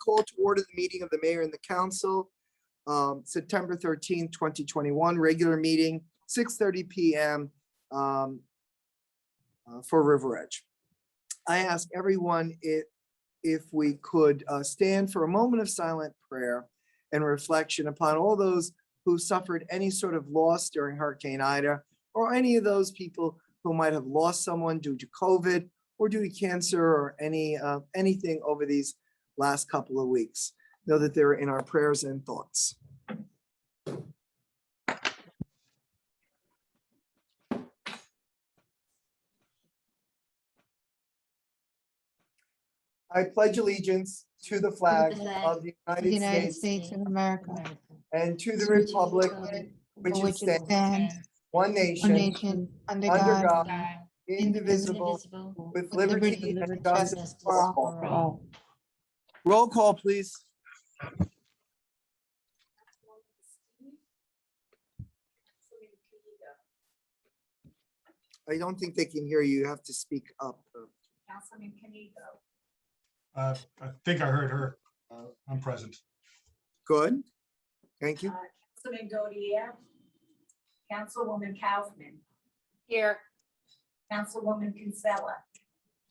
call to order the meeting of the mayor and the council, September 13th, 2021, regular meeting, 6:30 p.m. For River Edge. I ask everyone if we could stand for a moment of silent prayer and reflection upon all those who suffered any sort of loss during Hurricane Ida, or any of those people who might have lost someone due to COVID or due to cancer or anything over these last couple of weeks. Know that they're in our prayers and thoughts. I pledge allegiance to the flag of the United States of America and to the republic which it stands, one nation, under God, indivisible, with liberty and justice for all. Roll call, please. I don't think they can hear you. You have to speak up. Councilman Canigo. I think I heard her. I'm present. Good. Thank you. Councilman Godier. Councilwoman Kaufman. Here. Councilwoman Kinsella.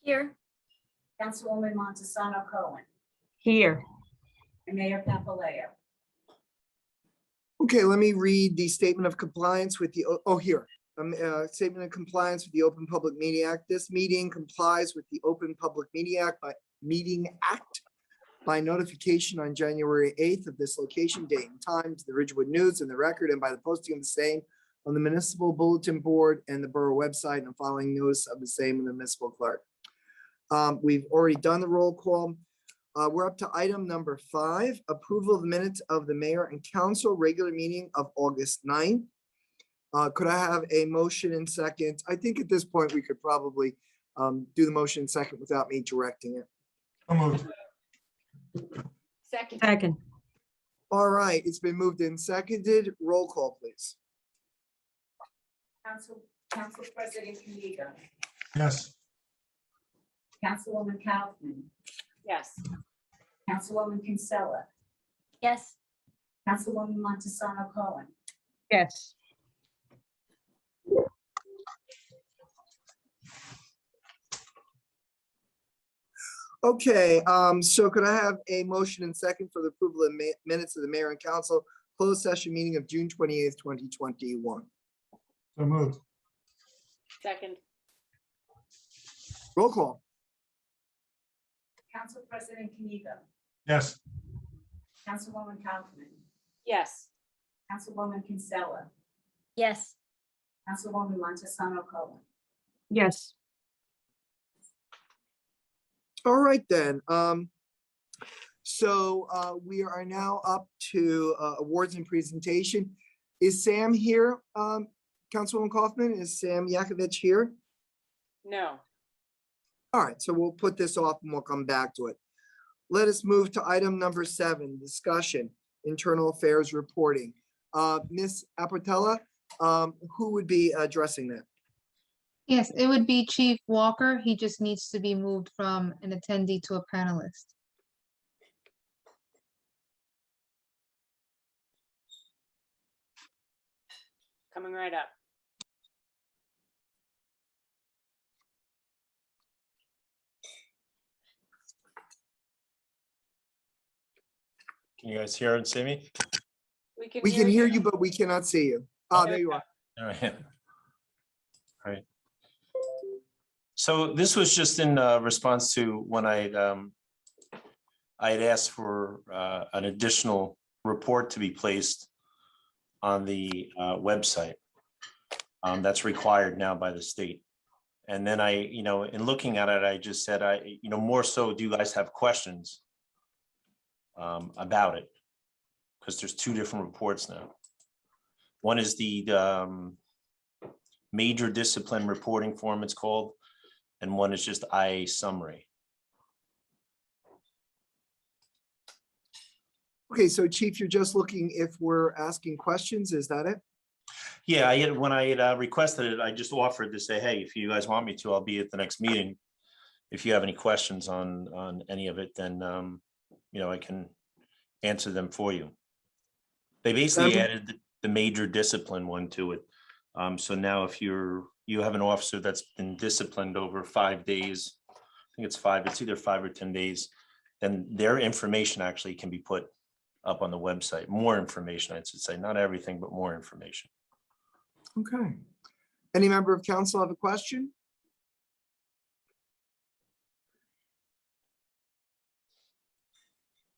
Here. Councilwoman Montesano Cohen. Here. And Mayor Papaleo. Okay, let me read the statement of compliance with the, statement of compliance with the Open Public Meeting Act. This meeting complies with the Open Public Meeting Act by notification on January 8th of this location, date, and time to the Ridgewood News and the Record, and by the posting of the same on the municipal bulletin board and the borough website, and following notice of the same in the municipal clerk. We've already done the roll call. We're up to item number 5, approval of the minutes of the mayor and council regular meeting of August 9th. Could I have a motion and second? I think at this point we could probably do the motion and second without me directing it. So moved. Second. All right, it's been moved and seconded. Roll call, please. Council President Canigo. Yes. Councilwoman Kaufman. Yes. Councilwoman Kinsella. Yes. Councilwoman Montesano Cohen. Yes. Okay, so could I have a motion and second for the approval of minutes of the mayor and council closed session meeting of June 28th, 2021? So moved. Second. Roll call. Council President Canigo. Yes. Councilwoman Kaufman. Yes. Councilwoman Kinsella. Yes. Councilwoman Montesano Cohen. Yes. All right then. So we are now up to awards and presentation. Is Sam here? Councilwoman Kaufman, is Sam Yakovich here? No. All right, so we'll put this off and we'll come back to it. Let us move to item number 7, discussion, internal affairs reporting. Ms. Apatella, who would be addressing that? Yes, it would be Chief Walker. He just needs to be moved from an attendee to a panelist. Coming right up. Can you guys hear and see me? We can hear you, but we cannot see you. Oh, there you are. All right. All right. So this was just in response to when I had asked for an additional report to be placed on the website. That's required now by the state. And then in looking at it, I just said, more so, do you guys have questions about it? Because there's 2 different reports now. One is the major discipline reporting form, it's called, and one is just IA summary. Okay, so Chief, you're just looking if we're asking questions, is that it? Yeah, when I had requested it, I just offered to say, hey, if you guys want me to, I'll be at the next meeting. If you have any questions on any of it, then I can answer them for you. They basically Okay. added the major discipline one to it. So now if you have an officer that's been disciplined over 5 days, I think it's either 5 or 10 days, then their information actually can be put up on the website. More information, I should say, not everything, but more information. Okay. Any member of council have a question?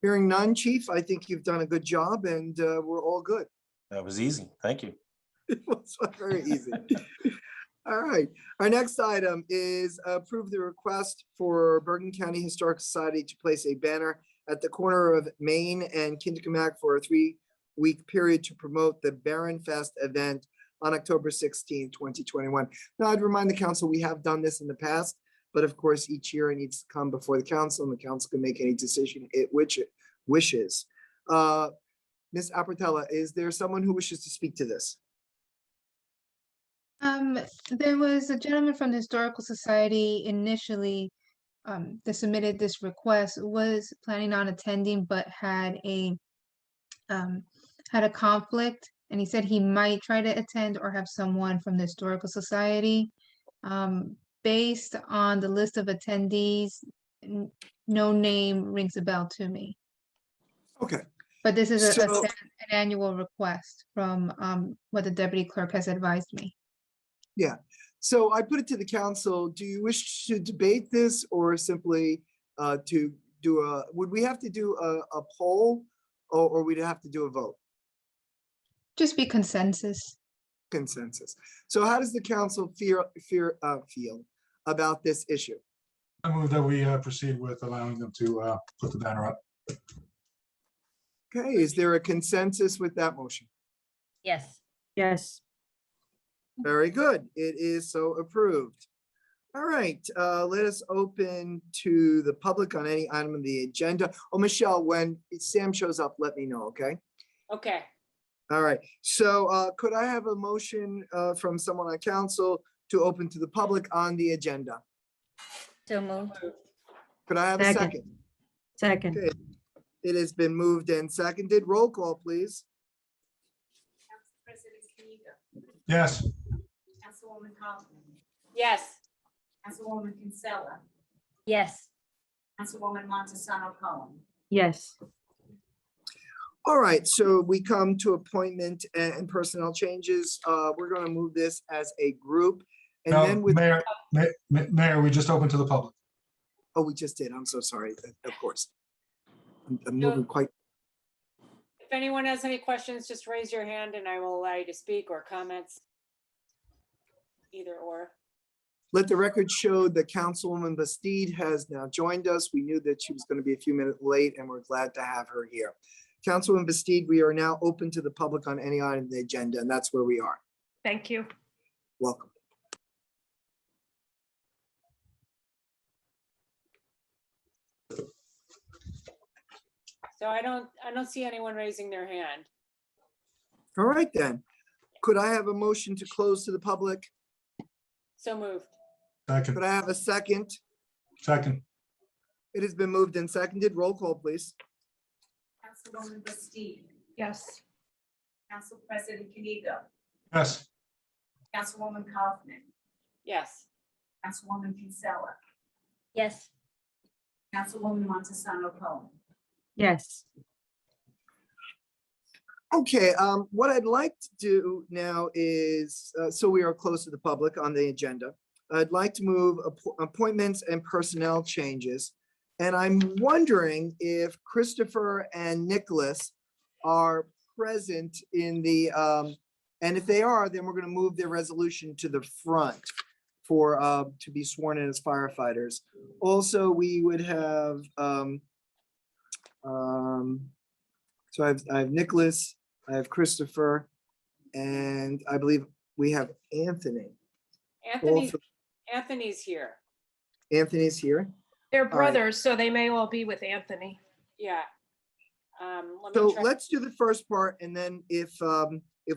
Hearing none, Chief, I think you've done a good job and we're all good. That was easy. Thank you. It was very easy. All right. Our next item is approve the request for Bergen County Historic Society to place a banner at the corner of Maine and Kindercamac for a 3-week period to promote the Bergen Fest event on October 16, 2021. Now, I'd remind the council, we have done this in the past, but of course, each year it needs to come before the council and the council can make any decision which it wishes. Ms. Appertella, is there someone who wishes to speak to this? There was a gentleman from the Historical Society initially that submitted this request, was planning on attending, but had a conflict, and he said he might try to attend or have someone from the Historical Society. Based on the list of attendees, no name rings a bell to me. Okay, But this is So- an annual request from what the deputy clerk has advised me. so I put it to the council. Do you wish to debate this or simply to do would we have to do a poll or we'd have to do a vote? Just be consensus. Consensus. So how does the council feel about this issue? I move that we proceed with allowing them to put the banner up. Okay, is there a consensus with that motion? Yes. Yes. Very good. It is so approved. All right, let us open to the public on any item of the agenda. Oh, Michelle, when Sam shows up, let me know, okay? Okay. All right, so could I have a motion from someone on council to open to the public on the agenda? So moved. Could I have a Second. second? Second. Okay. It has been moved and seconded. Roll call, please. Council President Kaniga. Yes, Councilwoman Kaufman. Yes. Councilwoman Kinsella. Yes. Councilwoman Montesano Cohen. Yes. All right, so we come to appointment and personnel changes. We're going to move this as a group. And no, then with, Mayor, we just opened to the public. oh, we just did. I'm so sorry. Of course. I'm moving quite, If anyone has any questions, just raise your hand and I will allow you to speak, or comments. Either or. let the record show that Councilwoman Bastide has now joined us. We knew that she was going to be a few minutes late and we're glad to have her here. Councilwoman Bastide, we are now open to the public on any item of the agenda, and that's where we are. Thank you. Welcome. So I don't see anyone raising their hand. All right, then. Could I have a motion to close to the public? So moved. Second, Could I have a second? second, It has been moved and seconded. Roll call, please. Councilwoman Bastide. Yes. Council President Kaniga. yes, Councilwoman Kaufman. Yes. Councilwoman Kinsella. Yes. Councilwoman Montesano Cohen. Yes. Okay, what I'd like to do now is, so we are close to the public on the agenda. I'd like to move appointments and personnel changes. And I'm wondering if Christopher and Nicholas are present in the, and if they are, then we're going to move their resolution to the front for, to be sworn in as firefighters. Also, we would have, so I have Nicholas, I have Christopher, and I believe we have Anthony. Anthony's here. Anthony's here. They're right. brothers, so they may all be with Anthony. Yeah. Let So me try. let's do the first part, and then if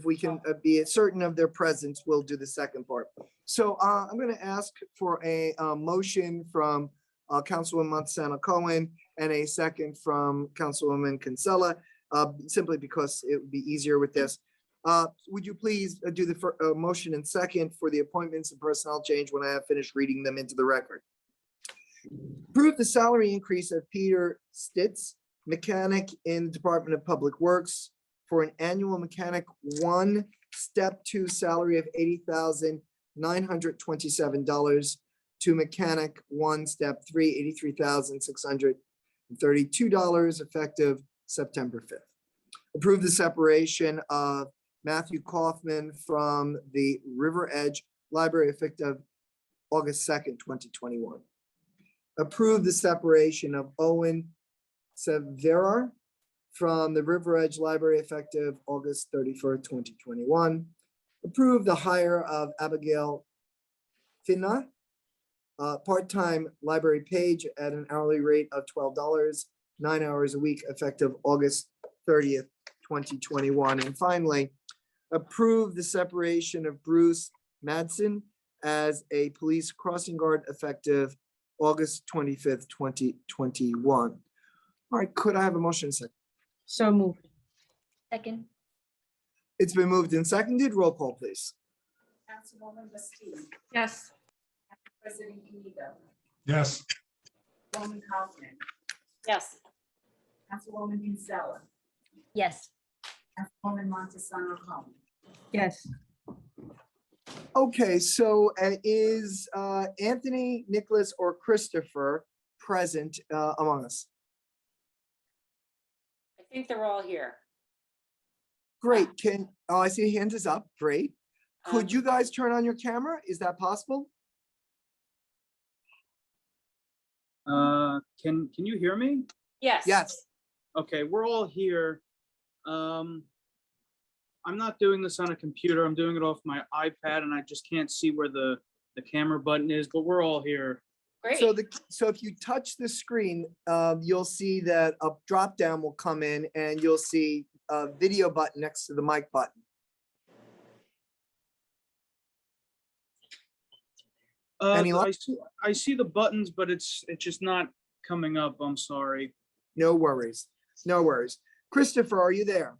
we can be certain of their presence, we'll do the second part. So I'm going to ask for a motion from Councilwoman Montesano Cohen, and a second from Councilwoman Kinsella, simply because it would be easier with this. Would you please do the motion and second for the appointments and personnel change when I have finished reading them into the record? Approve the salary increase of Peter Stitz, mechanic in the Department of Public Works, for an annual mechanic 1, step 2 salary of $80,927 to mechanic 1, step 3, $83,632 effective September 5th. Approve the separation of Matthew Kaufman from the River Edge Library effective August 2nd, 2021. Approve the separation of Owen Severar from the River Edge Library effective August 31st, 2021. Approve the hire of Abigail Finna, part-time library page at an hourly rate of $12, 9 hours a week, effective August 30th, 2021. And finally, approve the separation of Bruce Madsen as a police crossing guard effective August 25th, 2021. All right, could I have a motion second? So moved. Second. It's been moved and seconded. Roll call, please. Councilwoman Bastu. Yes. President Kenigo. yes, Woman Kaufman. Yes. Councilwoman Kinsella. Yes. Councilwoman Montesano Cohen. Yes. Okay, so is Anthony, Nicholas, or Christopher present among us? I think they're all here. Great. I see hands is up. Great. Could Um, you guys turn on your camera? Is that possible? Can you hear me? Yes. Yes. Okay, we're all here. I'm not doing this on a computer. I'm doing it off my iPad and I just can't see where the camera button is, but we're all here. Great. So if you touch the screen, you'll see that a drop down will come in and you'll see a video button next to the mic button. Any luck? I see the buttons, but it's just not coming up. I'm sorry. No worries. No worries. Christopher, are you there?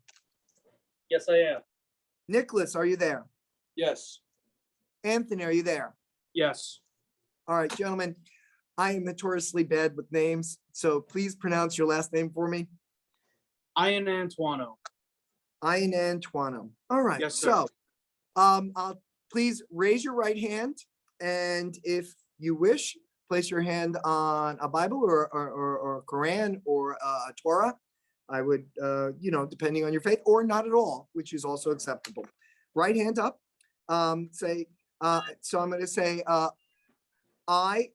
Yes, I am. Nicholas, are you there? Yes. Anthony, are you there? Yes. All right, gentlemen, I am notoriously bad with names, so please pronounce your last name for me. Ian Antuano. Ian Antuano. All right, Yes, sir. so please raise your right hand, and if you wish, place your hand on a Bible or a Quran or a Torah. I would, depending on your faith, or not at all, which is also acceptable. Right hand up. So I'm going to say, I,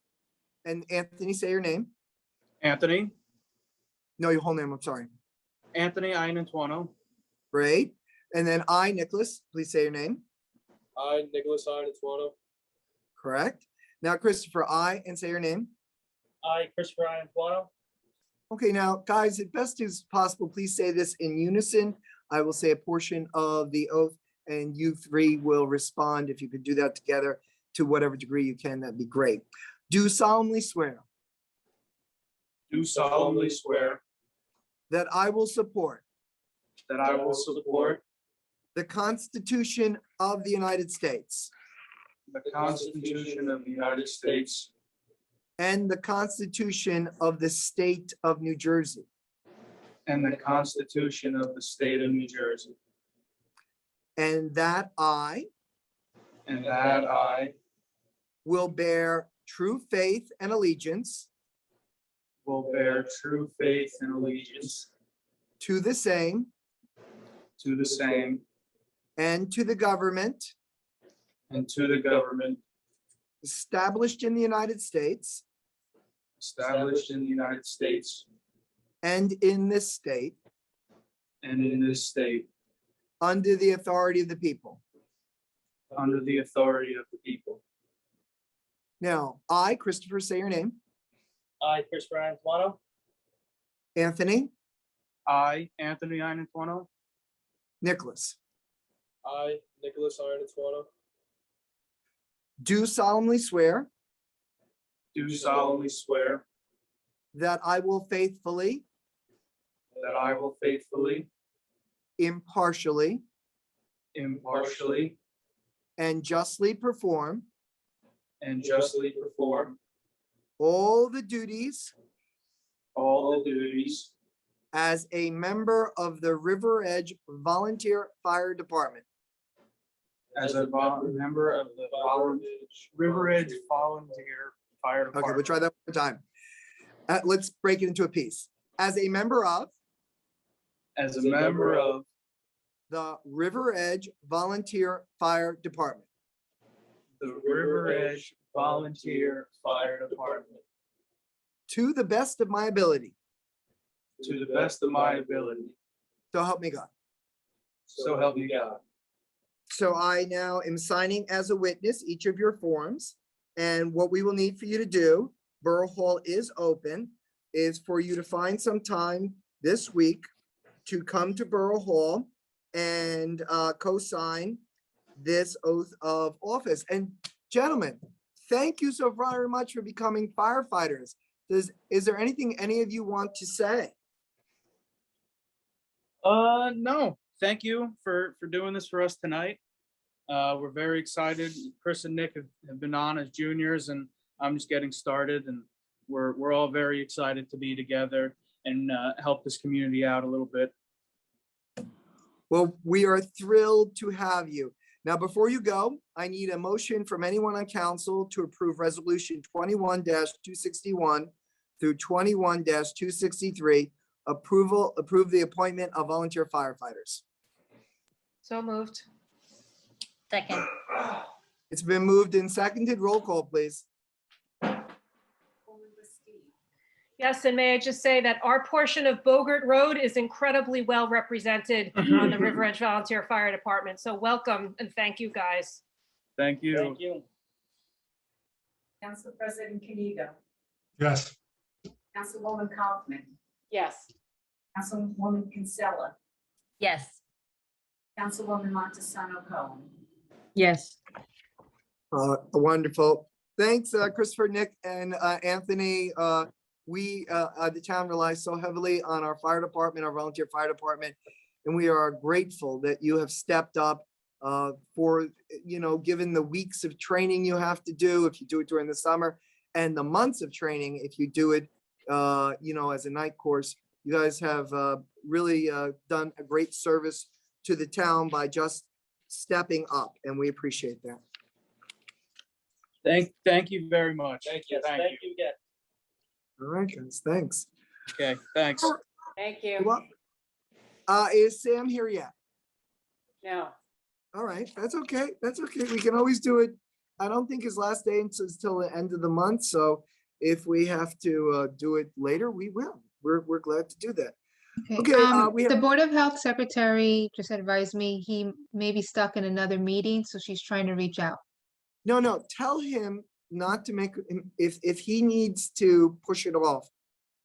and Anthony, say your name. Anthony. No, your whole name. I'm sorry. Anthony Ian Antuano. Great. And then I, Nicholas, please say your name. I, Nicholas Ian Antuano. Correct. Now, Christopher, I, and say your name. I, Christopher Ian Antuano. Okay, now, guys, as best as possible, please say this in unison. I will say a portion of the oath, and you three will respond. If you could do that together to whatever degree you can, that'd be great. Do solemnly swear Do solemnly swear that I will support that I will support the Constitution of the United States the Constitution of the United States and the Constitution of the State of New Jersey, and the Constitution of the State of New Jersey, and that I and that I will bear true faith and allegiance will bear true faith and allegiance to the same to the same and to the government and to the government established in the United States established in the United States and in this state and in this state under the authority of the people. under the authority of the people. Now, I, Christopher, say your name. I, Christopher Antuano. Anthony, I, Anthony Ian Antuano. Nicholas, I, Nicholas Ian Antuano. do solemnly swear do solemnly swear that I will faithfully, that I will faithfully, impartially, impartially, and justly perform and justly perform all the duties all the duties as a member of the River Edge Volunteer Fire Department as a member of the River Edge Volunteer Fire Okay, we'll Department. try that one more time. Let's break it into a piece. As a member of As a member of the River Edge Volunteer Fire Department, the River Edge Volunteer Fire Department, to the best of my ability, to the best of my ability, so help me God. so help me God. So I now am signing as a witness each of your forms. And what we will need for you to do, Borough Hall is open, is for you to find some time this week to come to Borough Hall and co-sign this oath of office. And gentlemen, thank you so very much for becoming firefighters. Is there anything any of you want to say? No, thank you for doing this for us tonight. We're very excited. Chris and Nick have been on as juniors, and I'm just getting started, and we're all very excited to be together and help this community out a little bit. Well, we are thrilled to have you. Now, before you go, I need a motion from anyone on council to approve resolution 21-261 through 21-263. Approve the appointment of volunteer firefighters. So moved. Second. It's been moved and seconded. Roll call, please. Councilwoman Bastu, Yes, and may I just say that our portion of Bogart Road is incredibly well represented on the River Edge Volunteer Fire Department. So welcome and thank you, guys. Thank you. Council President Kenigo, Yes. Councilwoman Kaufman, Yes. Councilwoman Kinsella, Yes. Councilwoman Montesano Cohen. Yes. Wonderful. Thanks, Christopher, Nick, and Anthony. We, the town relies so heavily on our fire department, our volunteer fire department, and we are grateful that you have stepped up for, given the weeks of training you have to do, if you do it during the summer, and the months of training, if you do it, as a night course. You guys have really done a great service to the town by just stepping up, and we appreciate that. Thank you very much. Thank you. All right, guys, thanks. Okay, thanks. Thank you. Well, is Sam here yet? No. All right, that's okay. That's okay. We can always do it. I don't think his last day is till the end of the month. So if we have to do it later, we will. We're glad to do that. Okay, we have- The Board of Health Secretary just advised me he may be stuck in another meeting, so she's trying to reach out. No, tell him not to make, if he needs to push it off,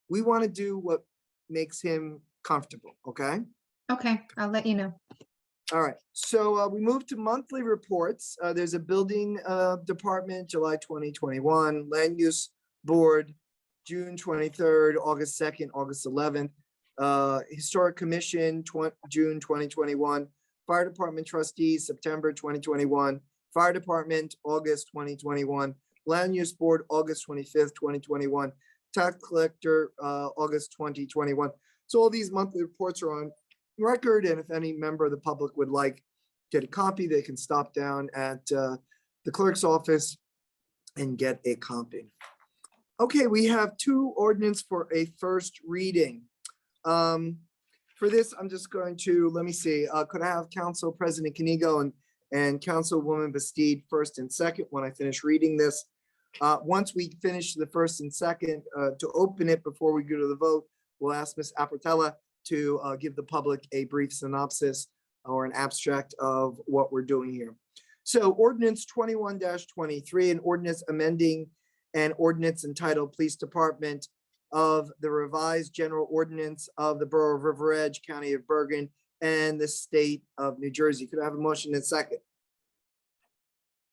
we want to do what makes him comfortable, okay? Okay, I'll let you know. All right, so we move to monthly reports. There's a building department, July 2021, land use board, June 23rd, August 2nd, August 11th, historic commission, June 2021, fire department trustees, September 2021, fire department, August 2021, land use board, August 25th, 2021, tax collector, August 2021. So all these monthly reports are on record, and if any member of the public would like get a copy, they can stop down at the clerk's office and get a copy. Okay, we have two ordinance for a first reading. For this, I'm just going to, let me see, could I have Council President Kenigo and Councilwoman Bastide first and second when I finish reading this? Once we finish the first and second, to open it before we go to the vote, we'll ask Ms. Apratella to give the public a brief synopsis or an abstract of what we're doing here. So ordinance 21-23, an ordinance amending an ordinance entitled Police Department of the revised general ordinance of the Borough of River Edge, County of Bergen, and the state of New Jersey. Could I have a motion in second?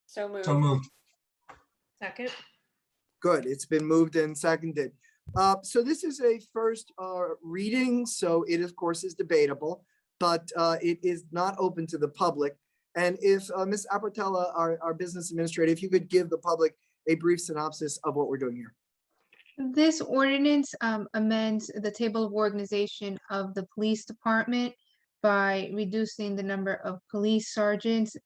So moved. So moved. Second. Good, it's been moved and seconded. So this is a first reading, so it of course is debatable, but it is not open to the public. And if Ms. Apatella, our business administrator, if you could give the public a brief synopsis of what we're doing here. This ordinance amends the table of organization of the police department by reducing the number of police sergeants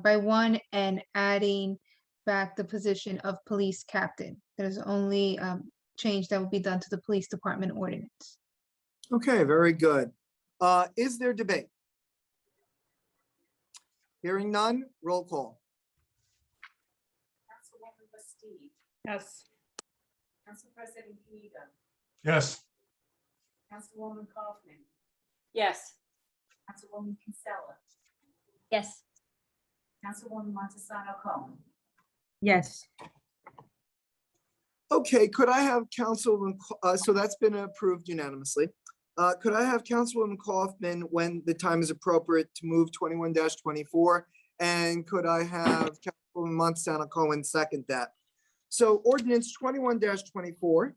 by one and adding back the position of police captain. There's only change that will be done to the police department ordinance. Okay, very good. Is there debate? Hearing none, roll call. Councilwoman Bastu, Yes. Council President Kaniga, yes, Councilwoman Kaufman, Yes. Councilwoman Kinsella, Yes. Councilwoman Montesano Cohen. Yes. Okay, could I have Councilwoman, so that's been approved unanimously. Could I have Councilwoman Kaufman, when the time is appropriate, to move 21-24? And could I have Councilwoman Montesano Cohen second that? So ordinance 21-24,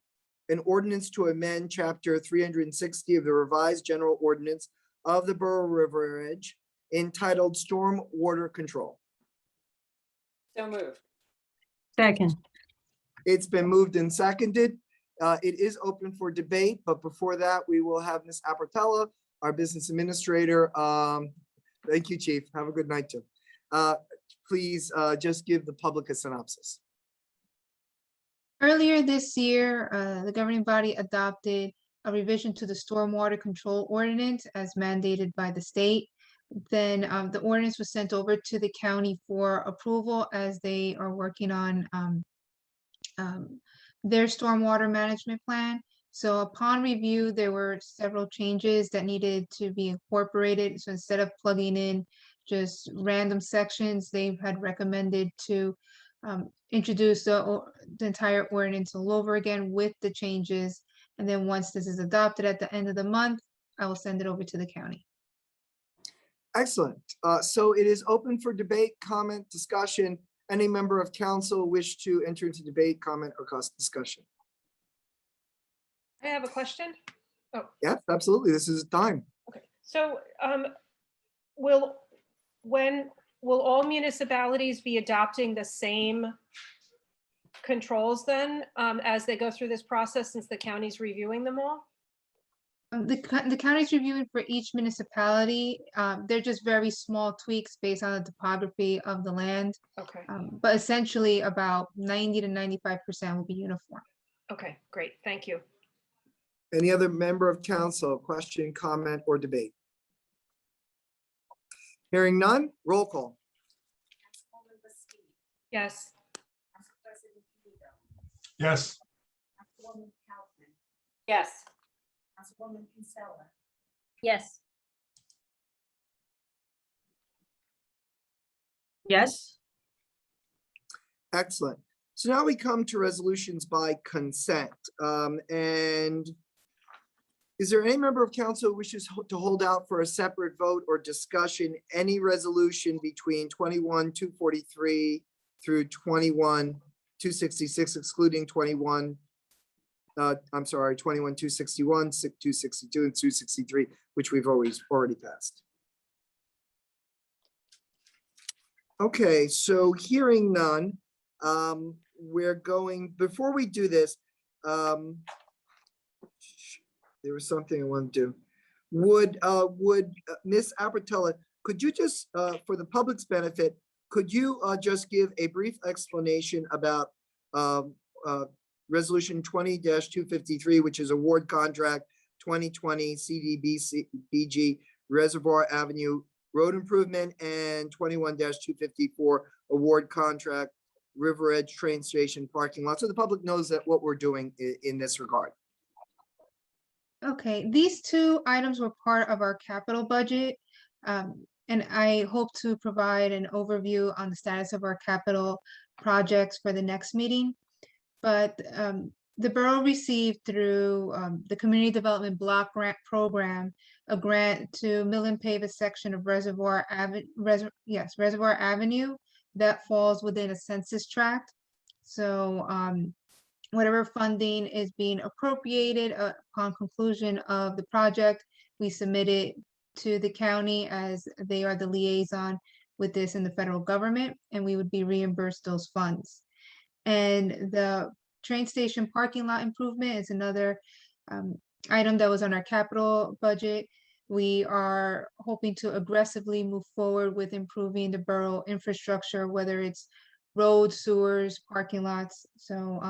an ordinance to amend chapter 360 of the revised general ordinance of the Borough River Edge entitled Storm Water Control. So moved. Second. It's been moved and seconded. It is open for debate, but before that, we will have Ms. Apatella, our business administrator. Thank you, Chief. Have a good night, too. Please just give the public a synopsis. Earlier this year, the governing body adopted a revision to the stormwater control ordinance as mandated by the state. Then the ordinance was sent over to the county for approval as they are working on their stormwater management plan. So upon review, there were several changes that needed to be incorporated. So instead of plugging in just random sections, they had recommended to introduce the entire ordinance all over again with the changes. And then once this is adopted at the end of the month, I will send it over to the county. Excellent. So it is open for debate, comment, discussion. Any member of council wish to enter into debate, comment, or discussion? I have a question. Yes, absolutely. This is time. Okay, so will all municipalities be adopting the same controls then as they go through this process, since the county's reviewing them all? The county's reviewing for each municipality. They're just very small tweaks based on the topography of the land. Okay, But essentially about 90 to 95% will be uniform. okay, great, thank you. Any other member of council, question, comment, or debate? Hearing none, roll call. Councilwoman Bastu, Yes. Council President Kaniga, yes, Councilwoman Kaufman, Yes. Councilwoman Kinsella, Yes. Yes. Excellent. So now we come to resolutions by consent. And is there any member of council who wishes to hold out for a separate vote or discussion, any resolution between 21-243 through 21-266, excluding 21-261, 262, and 263, which we've already passed? Okay, so hearing none, we're going, before we do this, there was something I wanted to do. Would Ms. Apatella, could you just, for the public's benefit, could you just give a brief explanation about Resolution 20-253, which is award contract 2020 CDBG Reservoir Avenue Road Improvement, and 21-254 award contract River Edge Train Station Parking Lot, so the public knows that what we're doing in this regard. Okay, these two items were part of our capital budget. And I hope to provide an overview on the status of our capital projects for the next meeting. But the borough received through the Community Development Block Grant Program a grant to mill and pave a section of Reservoir Avenue that falls within a census tract. So whatever funding is being appropriated upon conclusion of the project, we submit it to the county as they are the liaison with this in the federal government, and we would be reimbursed those funds. And the train station parking lot improvement is another item that was on our capital budget. We are hoping to aggressively move forward with improving the borough infrastructure, whether it's roads, sewers, parking lots. So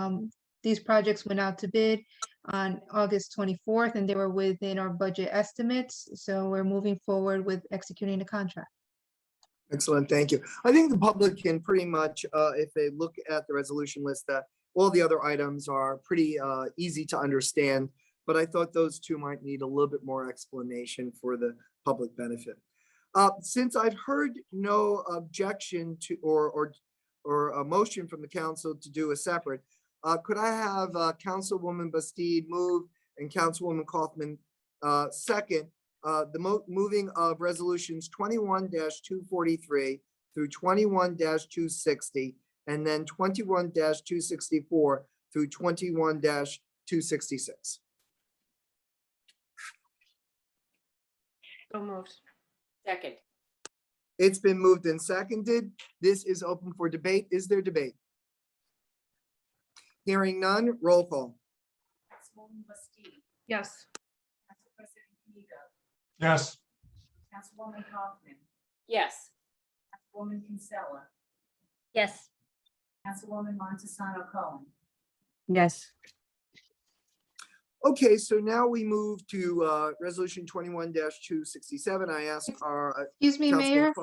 these projects went out to bid on August 24th, and they were within our budget estimates. So we're moving forward with executing the contract. Excellent, thank you. I think the public can pretty much, if they look at the resolution list, that all the other items are pretty easy to understand, but I thought those two might need a little bit more explanation for the public benefit. Since I've heard no objection to or a motion from the council to do a separate, could I have Councilwoman Bastide move and Councilwoman Kaufman second the moving of resolutions 21-243 through 21-260, and then 21-264 through 21-266. So moved. Second. It's been moved and seconded. This is open for debate. Is there debate? Hearing none, roll call. Councilwoman Bastide, Yes. Council President Kamigo, yes, Councilwoman Kaufman, Yes. Councilwoman Kinsella, Yes. Councilwoman Montesano Cohen. Yes. Okay, so now we move to resolution 21-267. I ask our Excuse me, Councilwoman Mayor.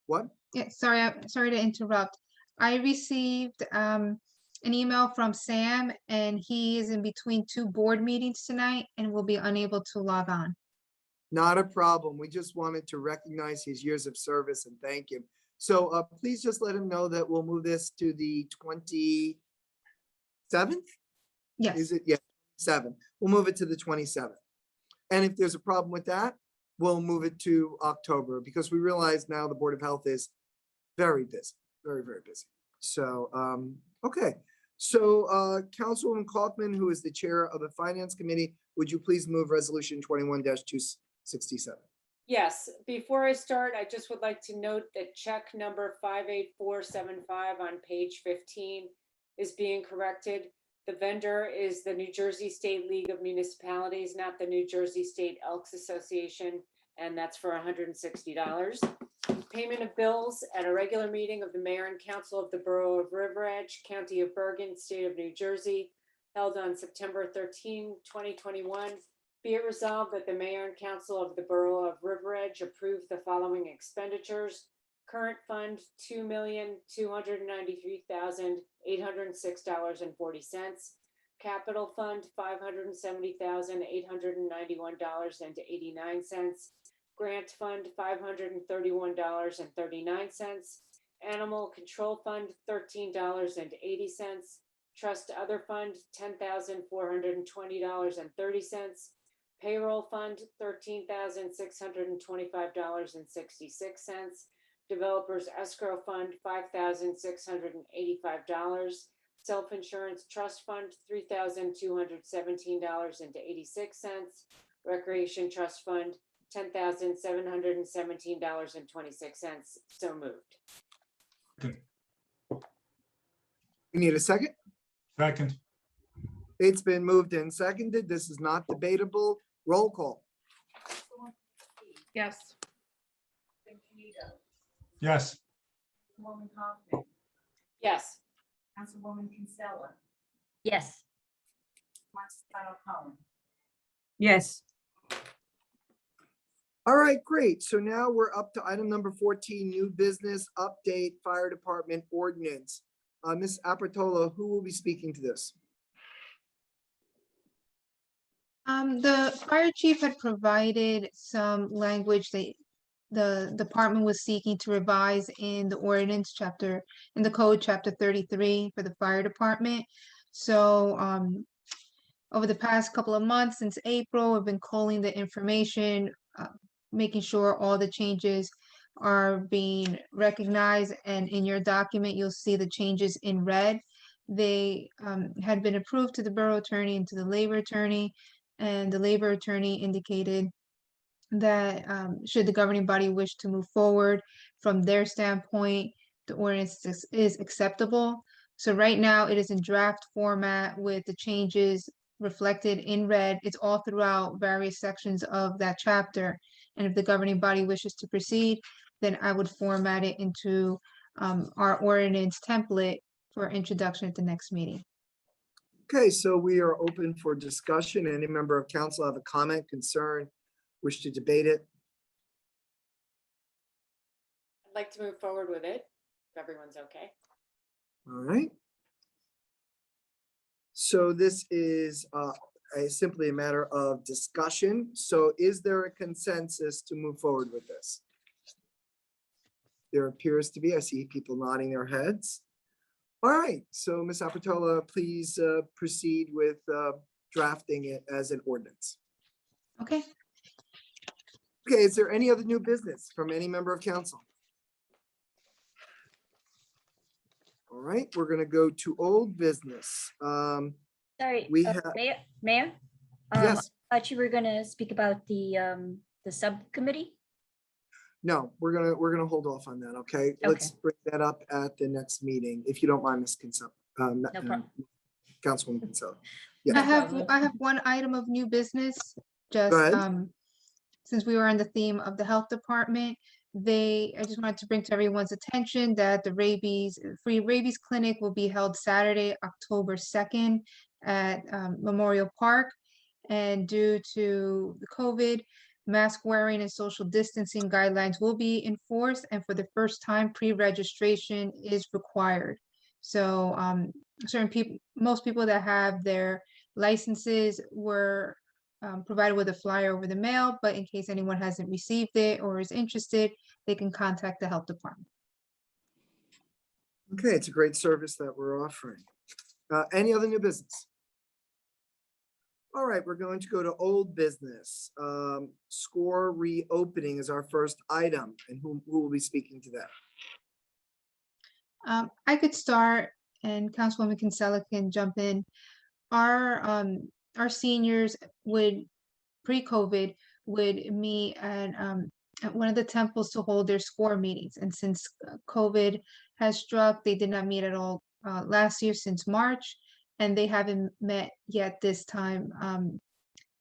What? Yeah, sorry to interrupt. I received an email from Sam, and he is in between two board meetings tonight and will be unable to log on. Not a problem. We just wanted to recognize his years of service and thank him. So please just let him know that we'll move this to the 27th. Yes, Is it? Yeah, 7. We'll move it to the 27th. And if there's a problem with that, we'll move it to October, because we realize now the Board of Health is very busy, very, very busy. So, okay. So Councilwoman Kaufman, who is the chair of the Finance Committee, would you please move resolution 21-267? Yes, before I start, I just would like to note that check number 58475 on page 15 is being corrected. The vendor is the New Jersey State League of Municipalities, not the New Jersey State Elks Association, and that's for $160. Payment of bills at a regular meeting of the Mayor and Council of the Borough of River Edge, County of Bergen, State of New Jersey, held on September 13, 2021. Be it resolved that the Mayor and Council of the Borough of River Edge approve the following expenditures. Current fund, $2,293,806.40. Capital fund, $570,891.89. Grant fund, $531.39. Animal control fund, $13.80. Trust other fund, $10,420.30. Payroll fund, $13,625.66. Developers escrow fund, $5,685. Self-insurance trust fund, $3,217.86. Recreation trust fund, $10,717.26. So moved. We need a second. second, It's been moved and seconded. This is not debatable. Roll call. Councilwoman Bastide, Yes. President Kamigo, yes, Councilwoman Kaufman, Yes. Councilwoman Kinsella, Yes. Montesano Cohen. Yes. All right, great. So now we're up to item number 14, new business update, fire department ordinance. Ms. Apertola, who will be speaking to this? the fire chief had provided some language that the department was seeking to revise in the ordinance chapter, in the code chapter 33 for the fire department. So over the past couple of months, since April, we've been calling the information, making sure all the changes are being recognized. And in your document, you'll see the changes in red. they had been approved to the borough attorney and to the labor attorney, and the labor attorney indicated that should the governing body wish to move forward, from their standpoint, the ordinance is acceptable. So right now it is in draft format with the changes reflected in red. It's all throughout various sections of that chapter. And if the governing body wishes to proceed, then I would format it into our ordinance template for introduction at the next meeting. Okay, so we are open for discussion. Any member of council have a comment, concern, wish to debate it? I'd like to move forward with it, if everyone's okay. All right. So this is simply a matter of discussion. So is there a consensus to move forward with this? There appears to be. I see people nodding their heads. All right, so Ms. Apertola, please proceed with drafting it as an ordinance. Okay. Okay, is there any other new business from any member of council? All right, we're gonna go to old business. Sorry, We have- Mayor? Yes, I thought you were gonna speak about the subcommittee? no, we're gonna hold off on that, okay? Let's bring that up at the next meeting, if you don't mind, Ms. Kinsella. No problem. Councilwoman Kinsella. I Yeah, have one item of new business, just ahead. since we were on the theme of the health department, I just wanted to bring to everyone's attention that the free rabies clinic will be held Saturday, October 2nd at Memorial Park. And due to the COVID, mask wearing and social distancing guidelines will be enforced, and for the first time, pre-registration is required. So most people that have their licenses were provided with a flyer over the mail, but in case anyone hasn't received it or is interested, they can contact the health department. Okay, it's a great service that we're offering. Any other new business? All right, we're going to go to old business. Score reopening is our first item, and who will be speaking to that? I could start, and Councilwoman Kinsella can jump in. Our seniors would, pre-COVID, would meet at one of the temples to hold their SCORE meetings. And since COVID has struck, they did not meet at all last year since March, and they haven't met yet this time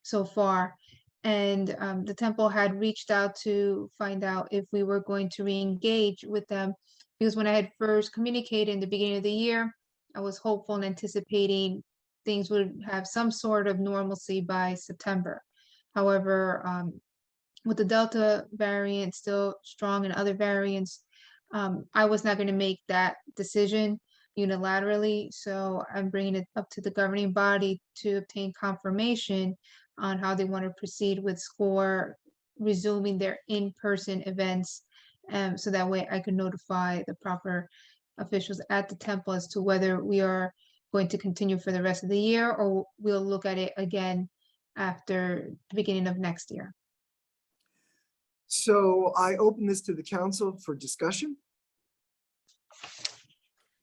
so far. And the temple had reached out to find out if we were going to re-engage with them, because when I had first communicated in the beginning of the year, I was hopeful and anticipating things would have some sort of normalcy by September. However, with the Delta variant still strong and other variants, I was not going to make that decision unilaterally. So I'm bringing it up to the governing body to obtain confirmation on how they want to proceed with SCORE resuming their in-person events. So that way I can notify the proper officials at the temple as to whether we are going to continue for the rest of the year, or we'll look at it again after the beginning of next year. So I open this to the council for discussion.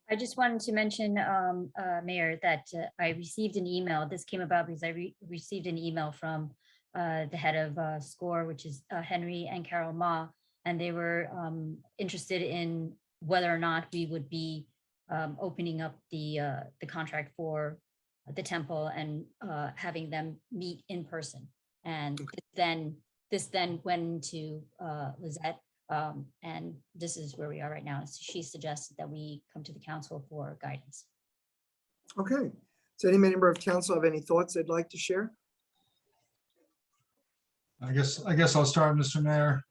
I just wanted to mention, Mayor, that I received an email. This came about because I received an email from the head of SCORE, which is Henry and Carol Ma, and they were interested in whether or not we would be opening up the contract for the temple and having them meet in person. And this then went to Lizette, and this is where we are right now. So she suggested that we come to the council for guidance. Okay, does any member of council have any thoughts they'd like to share? I guess I'll start, Mr. Mayor.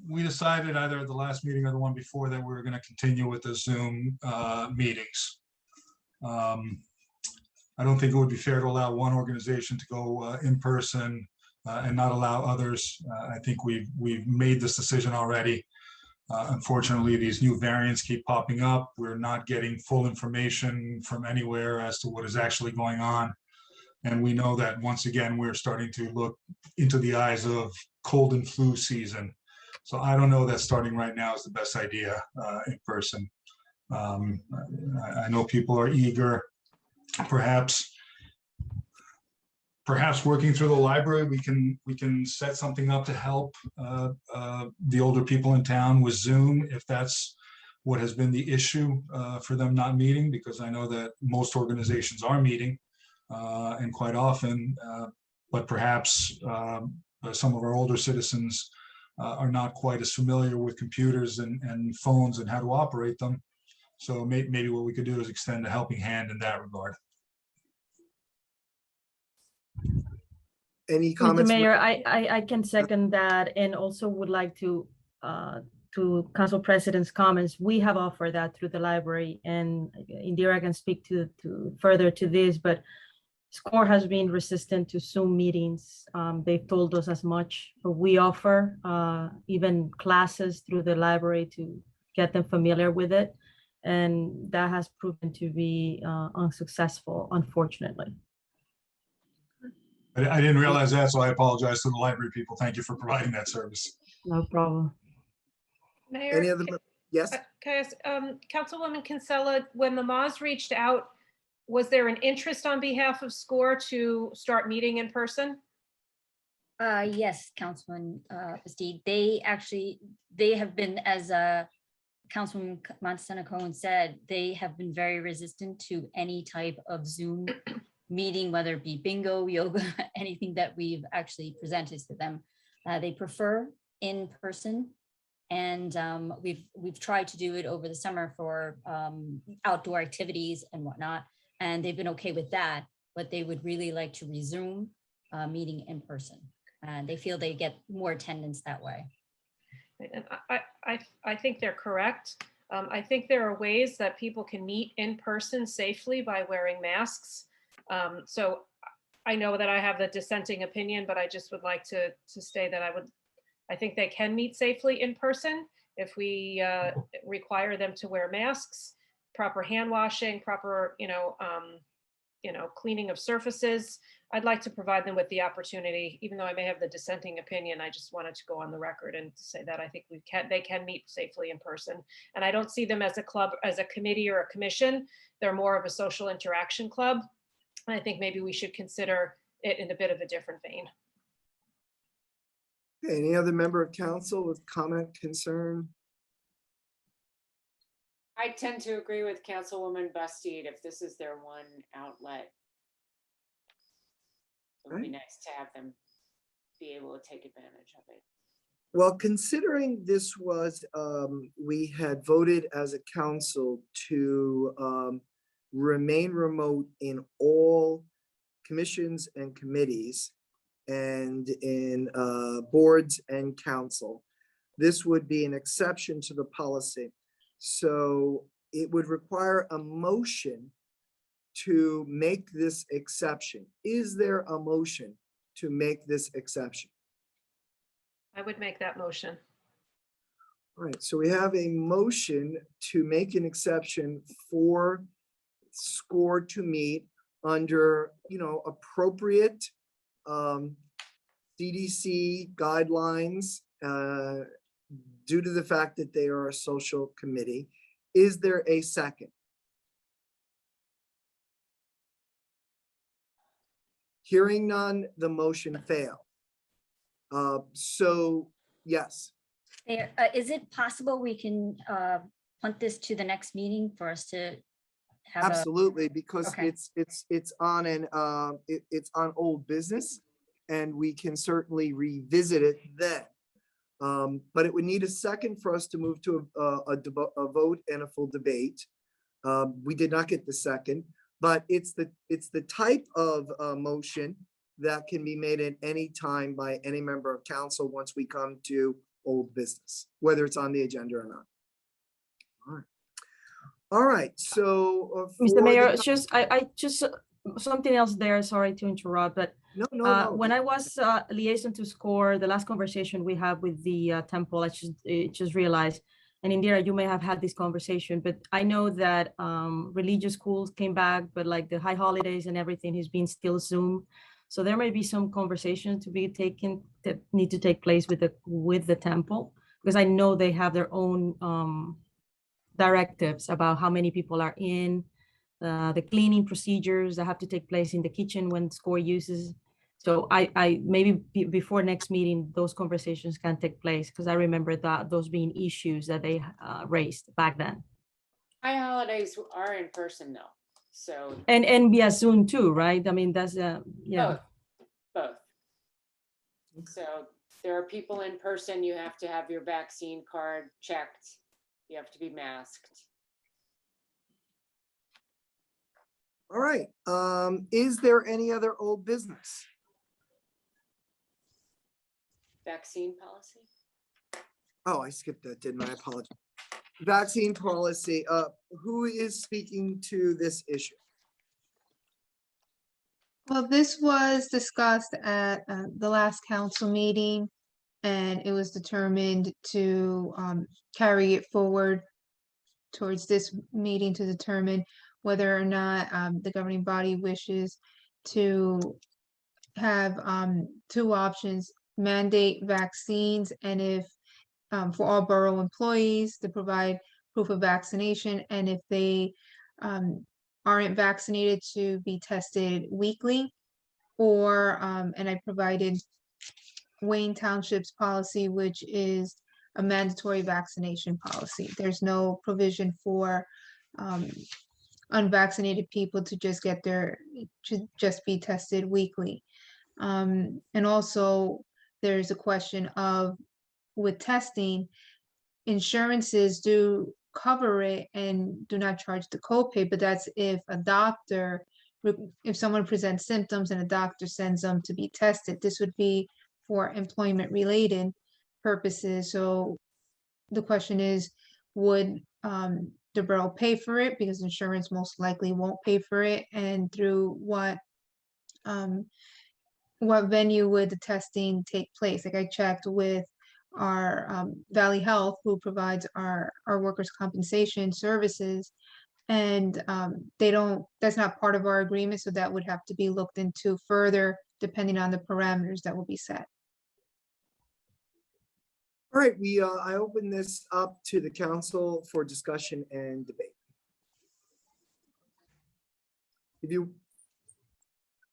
We decided either at the last meeting or the one before that we were going to continue with the Zoom meetings. I don't think it would be fair to allow one organization to go in person and not allow others. I think we've made this decision already. Unfortunately, these new variants keep popping up. We're not getting full information from anywhere as to what is actually going on. And we know that once again, we're starting to look into the eyes of cold and flu season. So I don't know that starting right now is the best idea in person. I know people are eager, perhaps working through the library, we can set something up to help the older people in town with Zoom, if that's what has been the issue for them not meeting, because I know that most organizations are meeting and quite often, but perhaps some of our older citizens are not quite as familiar with computers and phones and how to operate them. So maybe what we could do is extend a helping hand in that regard. Any Mr. comments? Mayor, I can second that, and also would like to Council President's comments. We have offered that through the library, and Indira can speak to further to this, but SCORE has been resistant to Zoom meetings. They've told us as much, but we offer even classes through the library to get them familiar with it. And that has proven to be unsuccessful, unfortunately. I didn't realize that, so I apologize to the library people. Thank you for providing that service. No problem. Mayor, Any other, yes? can I ask, Councilwoman Kinsella, when the Moz reached out, was there an interest on behalf of SCORE to start meeting in person? Yes, Councilman Bastide. They have been, as Councilman Montesano Cohen said, they have been very resistant to any type of Zoom meeting, whether it be bingo, yoga, anything that we've actually presented to them. They prefer in person, and we've tried to do it over the summer for outdoor activities and whatnot, and they've been okay with that, but they would really like to resume meeting in person. And they feel they get more attendance that way. And I think they're correct. I think there are ways that people can meet in person safely by wearing masks. So I know that I have the dissenting opinion, but I just would like to say that I think they can meet safely in person if we require them to wear masks, proper hand washing, proper, cleaning of surfaces. I'd like to provide them with the opportunity, even though I may have the dissenting opinion. I just wanted to go on the record and say that I think they can meet safely in person. And I don't see them as a club, as a committee or a commission. They're more of a social interaction club. And I think maybe we should consider it in a bit of a different vein. Okay, any other member of council with comment, concern? I tend to agree with Councilwoman Bastide. If this is their one outlet, it would be nice to have them be able to take advantage of it. Well, considering this was, we had voted as a council to remain remote in all commissions and committees and in boards and council, this would be an exception to the policy. So it would require a motion to make this exception. Is there a motion to make this exception? I would make that motion. All right, so we have a motion to make an exception for SCORE to meet under, appropriate CDC guidelines due to the fact that they are a social committee. Is there a second? Hearing none, the motion failed. So yes. Is it possible we can punt this to the next meeting for us to have? Absolutely, because Okay. it's on it's on old business, and we can certainly revisit it then. But it would need a second for us to move to a vote and a full debate. We did not get the second, but it's the type of motion that can be made at any time by any member of council once we come to old business, whether it's on the agenda or not. All right, so Mr. Mayor, I just something else there. Sorry to interrupt, but no. when I was liaison to SCORE, the last conversation we had with the temple, I just realized, and Indira, you may have had this conversation, but I know that religious schools came back, but like the high holidays and everything has been still Zoom. So there may be some conversation to be taken that need to take place with the temple, because I know they have their own directives about how many people are in, the cleaning procedures that have to take place in the kitchen when SCORE uses. So I maybe before next meeting, those conversations can take place, because I remember that those being issues that they raised back then. High holidays are in person though, so And via Zoom too, right? I mean, that's yeah. both. So there are people in person, you have to have your vaccine card checked, you have to be masked. All right, is there any other old business? Vaccine policy? Oh, I skipped that, didn't I? I apologize. Vaccine policy, who is speaking to this issue? Well, this was discussed at the last council meeting, and it was determined to carry it forward towards this meeting to determine whether or not the governing body wishes to have two options: mandate vaccines, and if for all borough employees to provide proof of vaccination, and if they aren't vaccinated, to be tested weekly. Or and I provided Wayne Township's policy, which is a mandatory vaccination policy. There's no provision for unvaccinated people to just be tested weekly. And also there's a question of, with testing, insurances do cover it and do not charge the copay, but that's if if someone presents symptoms and a doctor sends them to be tested. This would be for employment related purposes. So the question is, would the borough pay for it? Because insurance most likely won't pay for it. And through what venue would the testing take place? Like, I checked with our Valley Health, who provides our workers' compensation services, and that's not part of our agreement, so that would have to be looked into further depending on the parameters that will be set. All right, I open this up to the council for discussion and debate.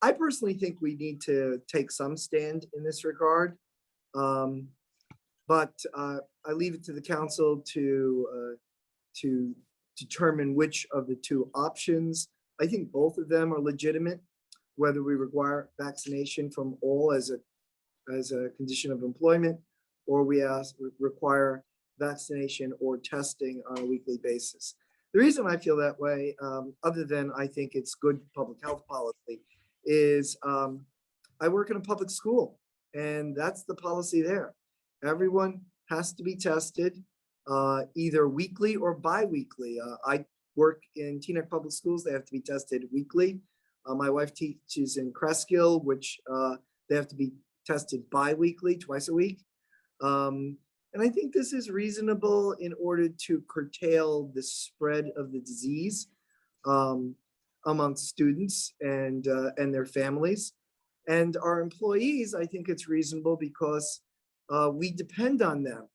I personally think we need to take some stand in this regard. But I leave it to the council to determine which of the two options. I think both of them are legitimate, whether we require vaccination from all as a condition of employment, or we require vaccination or testing on a weekly basis. The reason I feel that way, other than I think it's good public health policy, is I work in a public school, and that's the policy there. Everyone has to be tested either weekly or bi-weekly. I work in Teaneck Public Schools. They have to be tested weekly. My wife teaches in Cresskill, which they have to be tested bi-weekly, twice a week. And I think this is reasonable in order to curtail the spread of the disease among students and their families. And our employees, I think it's reasonable because we depend on them.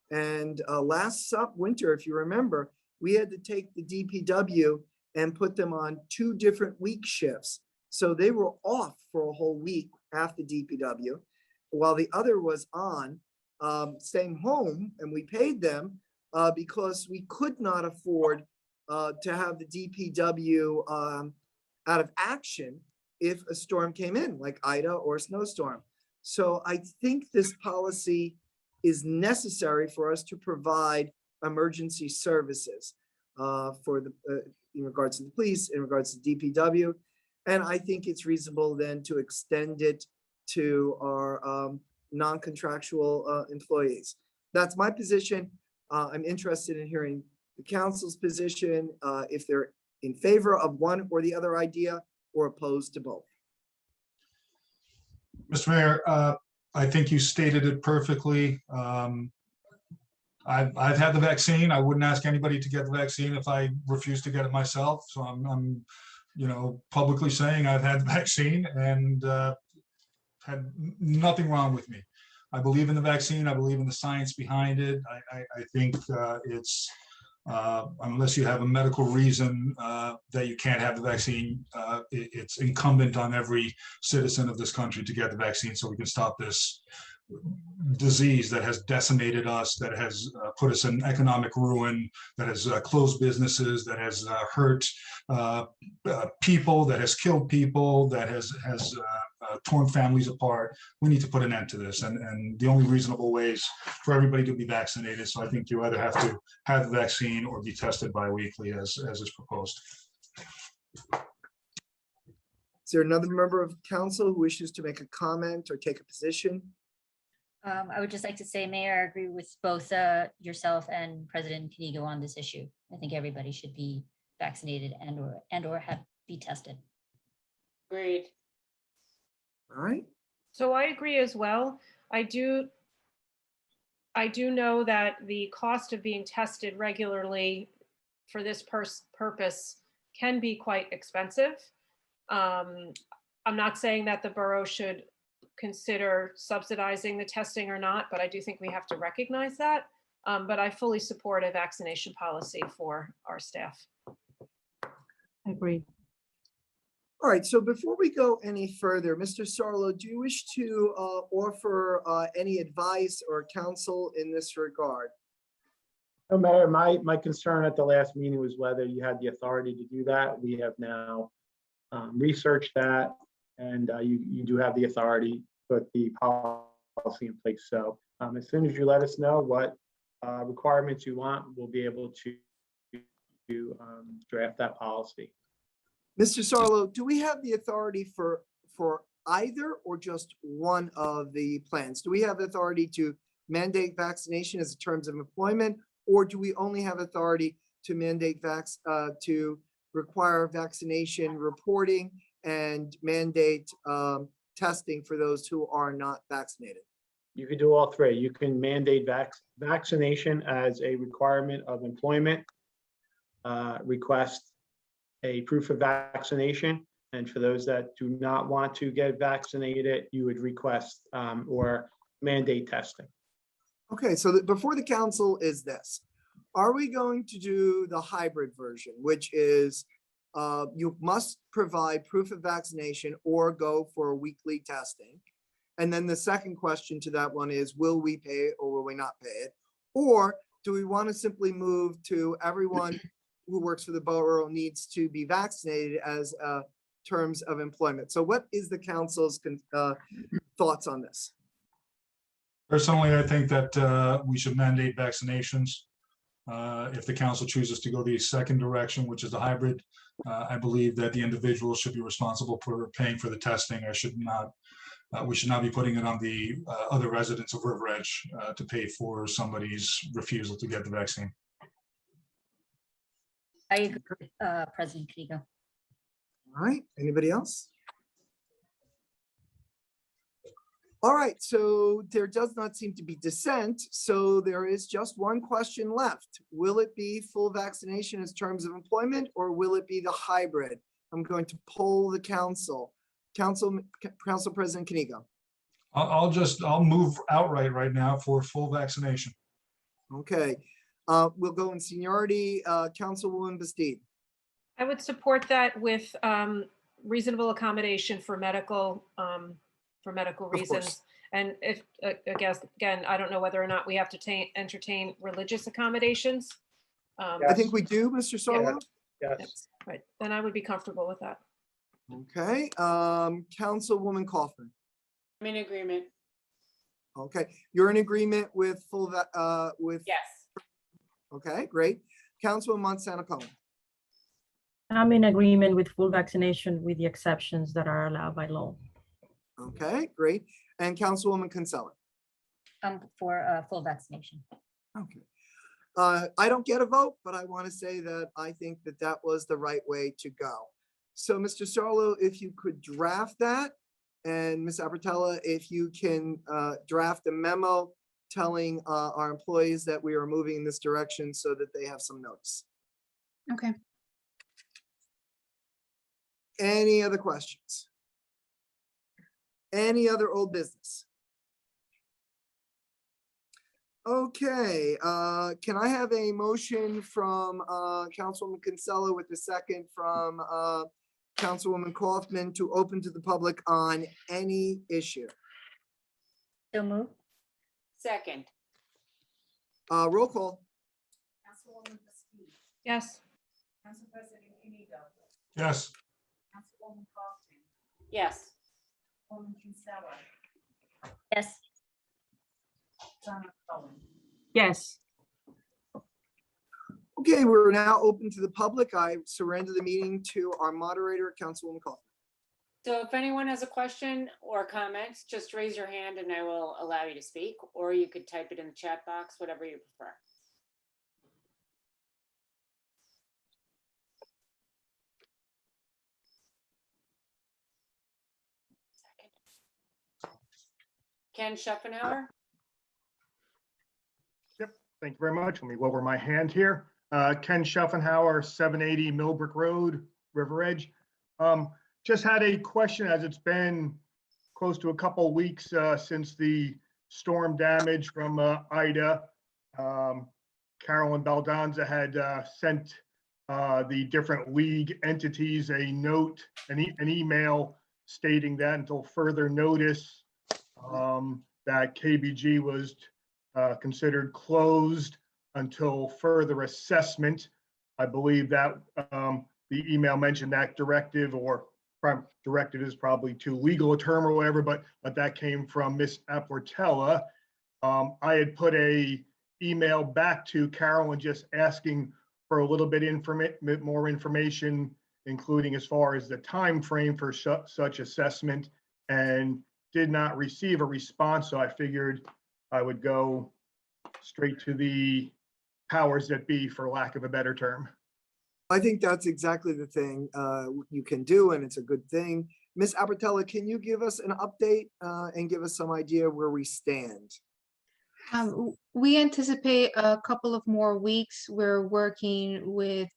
And last winter, if you remember, we had to take the DPW and put them on 2 different week shifts. So they were off for a whole week, half the DPW, while the other was on, staying home, and we paid them because we could not afford to have the DPW out of action if a storm came in, like Ida or a snowstorm. So I think this policy is necessary for us to provide emergency services in regards to the police, in regards to DPW. And I think it's reasonable then to extend it to our non-contractual employees. That's my position. I'm interested in hearing the council's position, if they're in favor of one or the other idea or opposed to both. Mr. Mayor, I think you stated it perfectly. I've had the vaccine. I wouldn't ask anybody to get the vaccine if I refuse to get it myself. So I'm publicly saying I've had the vaccine and had nothing wrong with me. I believe in the vaccine. I believe in the science behind it. I think it's Unless you have a medical reason that you can't have the vaccine, it's incumbent on every citizen of this country to get the vaccine so we can stop this disease that has decimated us, that has put us in economic ruin, that has closed businesses, that has hurt people, that has killed people, that has torn families apart. We need to put an end to this. And the only reasonable ways for everybody to be vaccinated. So I think you either have to have the vaccine or be tested biweekly as is proposed. Is there another member of council who wishes to make a comment or take a position? I would just like to say, Mayor, I agree with both yourself and President Kanigo on this issue. I think everybody should be vaccinated and or be tested. Agreed. All right. So I agree as well. I do know that the cost of being tested regularly for this purpose can be quite expensive. I'm not saying that the borough should consider subsidizing the testing or not, but I do think we have to recognize that. But I fully support a vaccination policy for our staff. Agreed. All right, so before we go any further, Mr. Sarlo, do you wish to offer any advice or counsel in this regard? No, Mayor, my concern at the last meeting was whether you had the authority to do that. We have now researched that, and you do have the authority to put the policy in place. So as soon as you let us know what requirements you want, we'll be able to draft that policy. Mr. Sarlo, do we have the authority for either or just one of the plans? Do we have authority to mandate vaccination as terms of employment, or do we only have authority to mandate to require vaccination reporting and mandate testing for those who are not vaccinated? You can do all three. You can mandate vaccination as a requirement of employment, request a proof of vaccination, and for those that do not want to get vaccinated, you would request or mandate testing. Okay, so before the council is this, are we going to do the hybrid version, which is you must provide proof of vaccination or go for weekly testing? And then the second question to that one is, will we pay it or will we not pay it? Or do we want to simply move to everyone who works for the borough needs to be vaccinated as terms of employment? So what is the council's thoughts on this? Personally, I think that we should mandate vaccinations. If the council chooses to go the second direction, which is a hybrid, I believe that the individual should be responsible for paying for the testing. We should not be putting it on the other residents of River Edge to pay for somebody's refusal to get the vaccine. I agree with President Kanigo. All right, anybody else? All right, so there does not seem to be dissent, so there is just one question left. Will it be full vaccination as terms of employment, or will it be the hybrid? I'm going to poll the council. Council President Kanigo. I'll move outright right now for full vaccination. Okay, we'll go in seniority. Councilwoman Bastide. I would support that with reasonable accommodation for medical reasons. And if, I guess, again, I don't know whether or not we have to entertain religious accommodations. I think we do, Mr. Sarlo. Yes. Right, then I would be comfortable with that. Okay, Councilwoman Kaufman. I'm in agreement. Okay, you're in agreement with full, with, Yes. okay, great. Councilwoman Montana Cohen. I'm in agreement with full vaccination with the exceptions that are allowed by law. Okay, great. And Councilwoman Kinsella. For full vaccination. Okay. I don't get a vote, but I want to say that I think that that was the right way to go. So Mr. Sarlo, if you could draft that, and Ms. Abertella, if you can draft a memo telling our employees that we are moving in this direction so that they have some notice. Okay. Any other questions? Any other old business? Okay, can I have a motion from Councilwoman Kinsella with a second from Councilwoman Kaufman to open to the public on any issue? So move. Second, Roll call. Councilwoman Frisbee, Yes. Council President Canito, Yes. Councilwoman Kaufman, yes. Woman Kinsella, Yes. Donna Cohen. Yes. Okay, we're now open to the public. I surrender the meeting to our moderator, Councilwoman Kaufman. So if anyone has a question or comments, just raise your hand and I will allow you to speak, or you could type it in the chat box, whatever you prefer. Ken Schuffenauer? Thank you very much. Let me lower my hand here. Ken Schuffenauer, 780 Millbrook Road, River Edge. Just had a question, as it's been close to a couple weeks since the storm damage from Ida. Carolyn Baldanza had sent the different league entities a note, an email stating that until further notice that KBG was considered closed until further assessment. I believe that the email mentioned that directive, or directive is probably too legal a term or whatever, but that came from Miss Apportella. I had put a email back to Carolyn just asking for a little bit more information, including as far as the time frame for such assessment, and did not receive a response. So I figured I would go straight to the powers that be, for lack of a better term. I think that's exactly the thing you can do, and it's a good thing. Ms. Abertella, can you give us an update and give us some idea where we stand? We anticipate a couple of more weeks. We're working with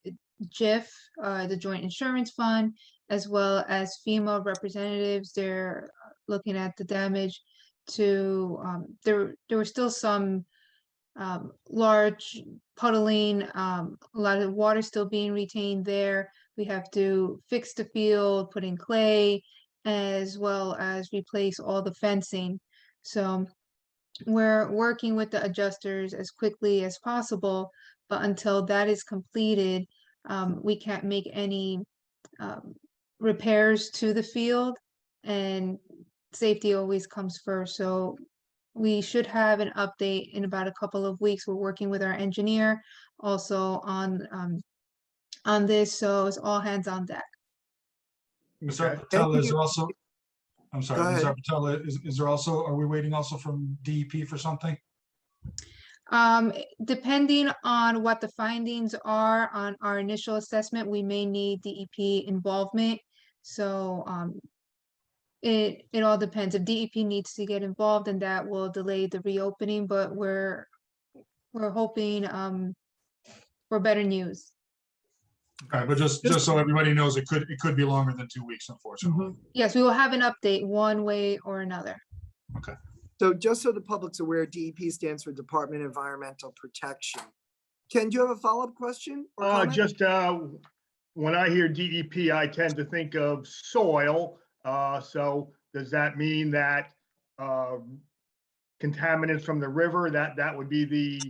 JIF, the Joint Insurance Fund, as well as FEMA representatives. They're looking at the damage to, there were still some large puddling, a lot of water still being retained there. We have to fix the field, put in clay, as well as replace all the fencing. So we're working with the adjusters as quickly as possible, but until that is completed, we can't make any repairs to the field, and safety always comes first. So we should have an update in about a couple of weeks. We're working with our engineer also on this, so it's all hands on deck. Ms. Okay. Arpitella, is Thank there you. also, I'm sorry, Go Ms. ahead. Arpitella, is there also, are we waiting also from DEP for something? Depending on what the findings are on our initial assessment, we may need DEP involvement. So it all depends. If DEP needs to get involved, then that will delay the reopening, but we're hoping for better news. Okay, but just so everybody knows, it could be longer than 2 weeks, unfortunately. Yes, we will have an update one way or another. Okay. So just so the public's aware, DEP stands for Department of Environmental Protection. Ken, do you have a follow-up question or comment? Just when I hear DEP, I tend to think of soil. So does that mean that contaminants from the river, that would be the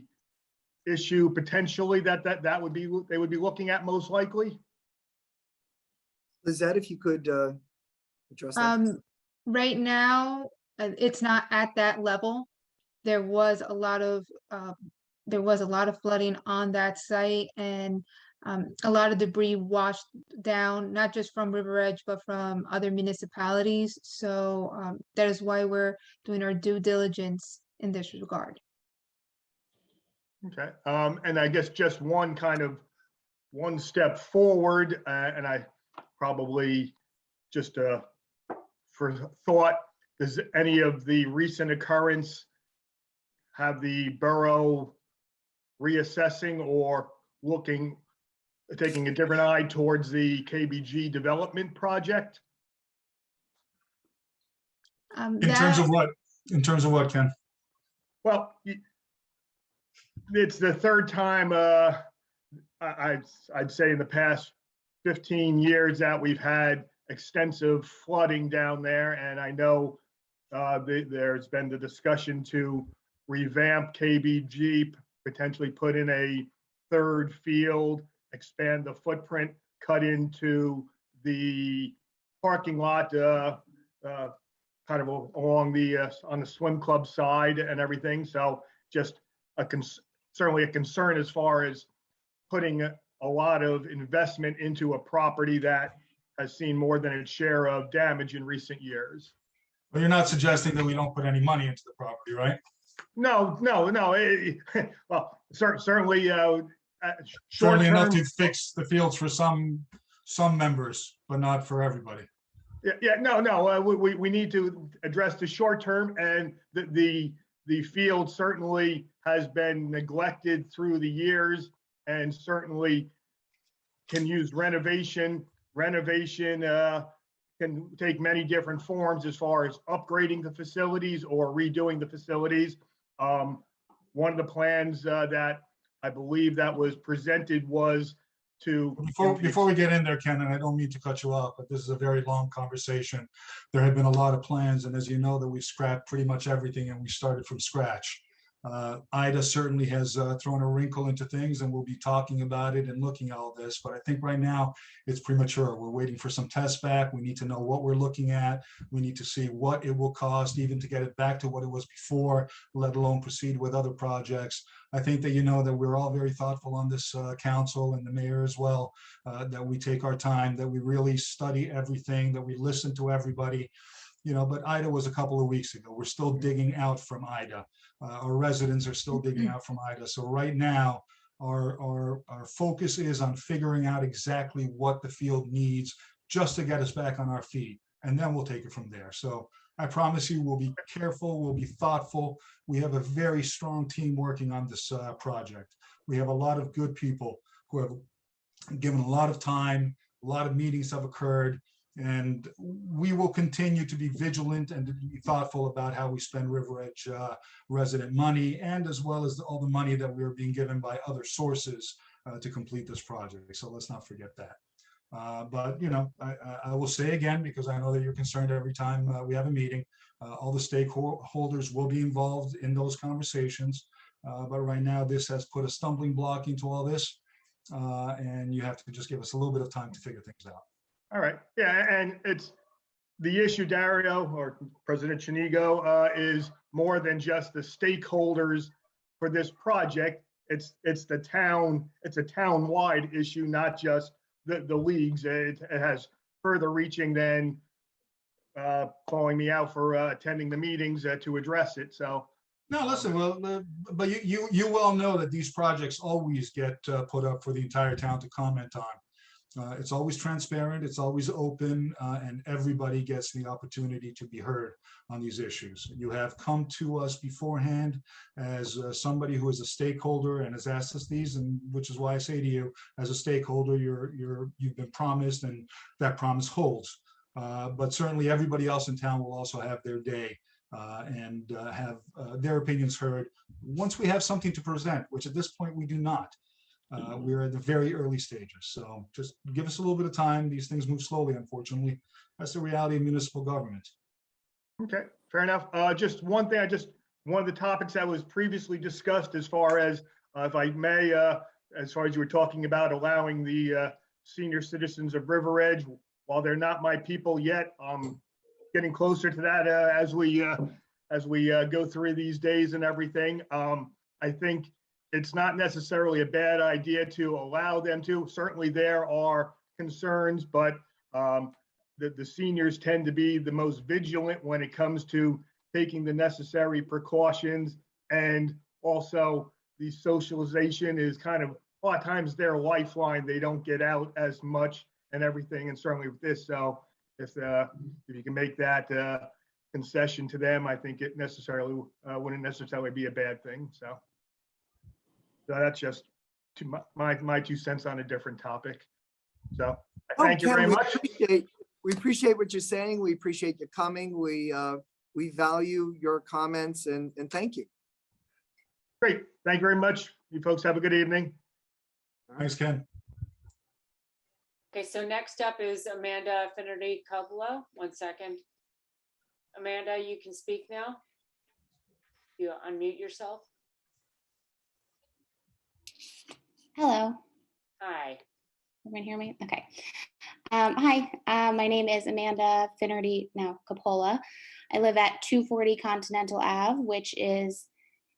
issue potentially that would be, they would be looking at most likely? Lizette, if you could address that. Right now, it's not at that level. There was a lot of flooding on that site, and a lot of debris washed down, not just from River Edge, but from other municipalities. So that is why we're doing our due diligence in this regard. Okay, and I guess just one step forward, and I probably just for thought, does any of the recent occurrence have the borough reassessing or taking a different eye towards the KBG development project? In terms of what, Ken? Well, It's the third time, I'd say in the past 15 years that we've had extensive flooding down there. And I know there's been the discussion to revamp KBG, potentially put in a third field, expand the footprint, cut into the parking lot, kind of along the, on the swim club side and everything. So just certainly a concern as far as putting a lot of investment into a property that has seen more than its share of damage in recent years. Well, you're not suggesting that we don't put any money into the property, right? No. Well, certainly, Certainly enough short-term. to fix the fields for some members, but not for everybody. No. We need to address the short term, and the field certainly has been neglected through the years, and certainly can use renovation. Renovation can take many different forms as far as upgrading the facilities or redoing the facilities. One of the plans that I believe that was presented was to. Before we get in there, Ken, and I don't mean to cut you off, but this is a very long conversation. There have been a lot of plans, and as you know, that we scrapped pretty much everything and we started from scratch. Ida certainly has thrown a wrinkle into things, and we'll be talking about it and looking at all this. But I think right now it's premature. We're waiting for some tests back. We need to know what we're looking at. We need to see what it will cost even to get it back to what it was before, let alone proceed with other projects. I think that you know that we're all very thoughtful on this council, and the mayor as well, that we take our time, that we really study everything, that we listen to everybody. You know, but Ida was a couple of weeks ago. We're still digging out from Ida. Our residents are still digging out from Ida. So right now, our focus is on figuring out exactly what the field needs just to get us back on our feet. And then we'll take it from there. So I promise you, we'll be careful, we'll be thoughtful. We have a very strong team working on this project. We have a lot of good people who have given a lot of time, a lot of meetings have occurred. And we will continue to be vigilant and to be thoughtful about how we spend River Edge resident money, and as well as all the money that we are being given by other sources to complete this project. So let's not forget that. But, you know, I will say again, because I know that you're concerned every time we have a meeting, all the stakeholders will be involved in those conversations. But right now, this has put a stumbling block into all this. And you have to just give us a little bit of time to figure things out. All right, yeah, and it's the issue, Dario, or President Chinigo, is more than just the stakeholders for this project. It's the town, it's a town-wide issue, not just the leagues. It has further reaching than calling me out for attending the meetings to address it, so. No, listen, well, but you well know that these projects always get put up for the entire town to comment on. It's always transparent, it's always open, and everybody gets the opportunity to be heard on these issues. You have come to us beforehand as somebody who is a stakeholder and has asked us these, and which is why I say to you, as a stakeholder, you've been promised, and that promise holds. But certainly everybody else in town will also have their day and have their opinions heard once we have something to present, which at this point we do not. We're at the very early stages, so just give us a little bit of time. These things move slowly, unfortunately. That's the reality of municipal government. Okay, fair enough. Just one thing, one of the topics that was previously discussed as far as, if I may, as far as you were talking about allowing the senior citizens of River Edge, while they're not my people yet, getting closer to that as we go through these days and everything. I think it's not necessarily a bad idea to allow them to. Certainly there are concerns, but the seniors tend to be the most vigilant when it comes to taking the necessary precautions. And also the socialization is kind of a lot of times their lifeline. They don't get out as much and everything. And certainly with this, so if you can make that concession to them, I think it necessarily wouldn't necessarily be a bad thing. So that's just my 2 cents on a different topic. So thank you very much. We appreciate what you're saying. We appreciate you coming. We value your comments and thank you. Great. Thank you very much. You folks have a good evening. Thanks, Ken. Okay, so next up is Amanda Fenerday Kovalev. 1 second. Amanda, you can speak now. You unmute yourself. Hello, Hi. everyone hear me? Okay. Hi, my name is Amanda Fenerday, now Coppola. I live at 240 Continental Ave, which is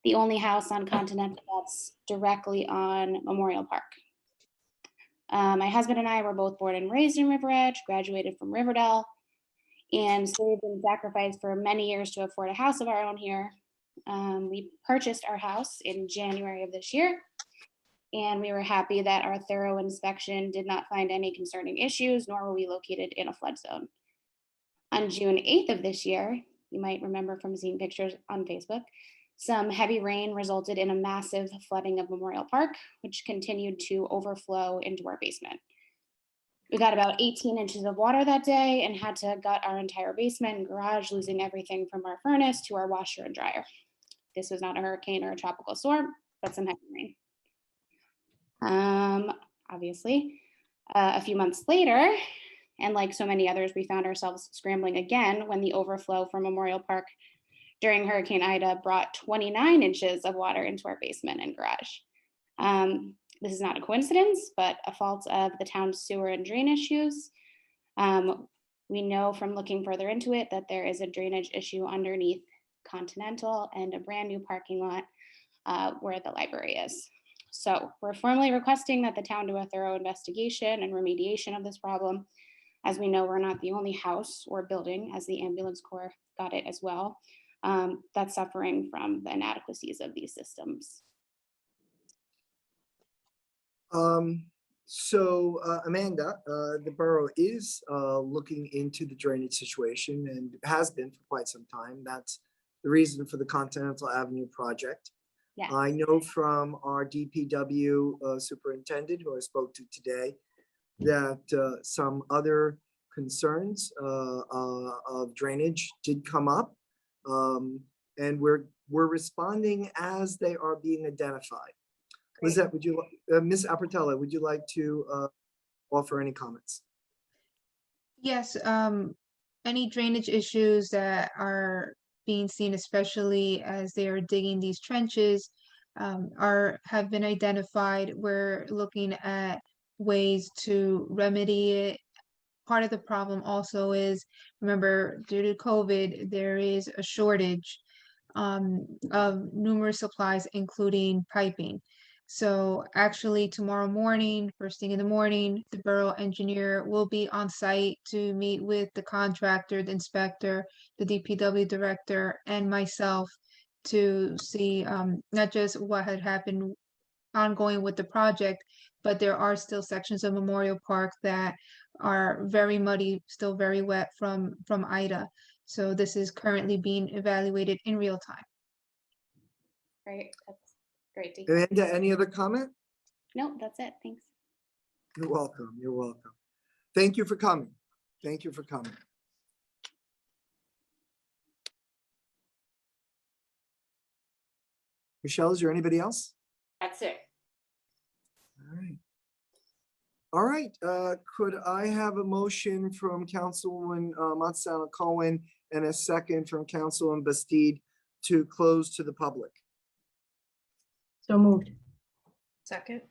the only house on Continental that's directly on Memorial Park. My husband and I were both born and raised in River Edge, graduated from Riverdale, and saved and sacrificed for many years to afford a house of our own here. We purchased our house in January of this year, and we were happy that our thorough inspection did not find any concerning issues, nor were we located in a flood zone. On June 8th of this year, you might remember from seeing pictures on Facebook, some heavy rain resulted in a massive flooding of Memorial Park, which continued to overflow into our basement. We got about 18 inches of water that day and had to gut our entire basement and garage, losing everything from our furnace to our washer and dryer. This was not a hurricane or a tropical storm, but some heavy rain. Obviously, a few months later, and like so many others, we found ourselves scrambling again when the overflow from Memorial Park during Hurricane Ida brought 29 inches of water into our basement and garage. This is not a coincidence, but a fault of the town's sewer and drain issues. We know from looking further into it that there is a drainage issue underneath Continental and a brand new parking lot where the library is. So we're formally requesting that the town do a thorough investigation and remediation of this problem. As we know, we're not the only house or building, as the ambulance corps got it as well, that's suffering from the inadequacies of these systems. Amanda, the borough is looking into the drainage situation and has been for quite some time. That's the reason for the Continental Avenue project. Yeah. I know from our DPW superintendent, who I spoke to today, that some other concerns of drainage did come up, and we're responding as they are being identified. Lizette, would you, Ms. Appertella, would you like to offer any comments? Yes, any drainage issues that are being seen, especially as they are digging these trenches, have been identified. We're looking at ways to remedy it. Part of the problem also is, remember, due to COVID, there is a shortage of numerous supplies, including piping. So actually tomorrow morning, first thing in the morning, the borough engineer will be on site to meet with the contractor, the inspector, the DPW director, and myself to see not just what had happened ongoing with the project, but there are still sections of Memorial Park that are very muddy, still very wet from Ida. So this is currently being evaluated in real time. Great, that's great to hear. Amanda, any other comment? No, that's it, thanks. You're welcome. You're welcome. Thank you for coming. Thank you for coming. Michelle, is there anybody else? That's it. All right. All right, could I have a motion from Councilwoman Monticello Cohen and a second from Councilwoman Bastide to close to the public? So moved. Second,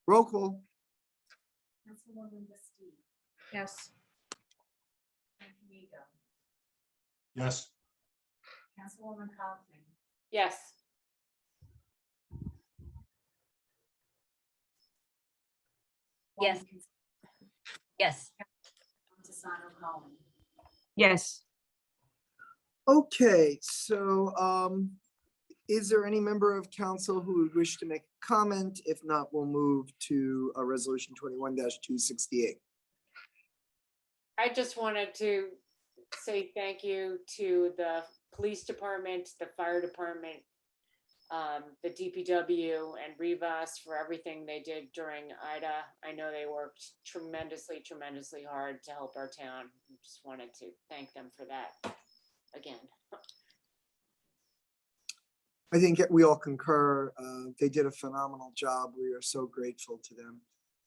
Roll call. Councilwoman Bastide, yes. Kenigo, Yes. Councilwoman Kaufman, Yes. Yes. Yes. Monticello Cohen. Yes. Okay, so is there any member of council who would wish to make a comment? If not, we'll move to resolution 21-268. I just wanted to say thank you to the police department, the fire department, the DPW and Rivas for everything they did during Ida. I know they worked tremendously hard to help our town. I just wanted to thank them for that again. I think we all concur. They did a phenomenal job. We are so grateful to them.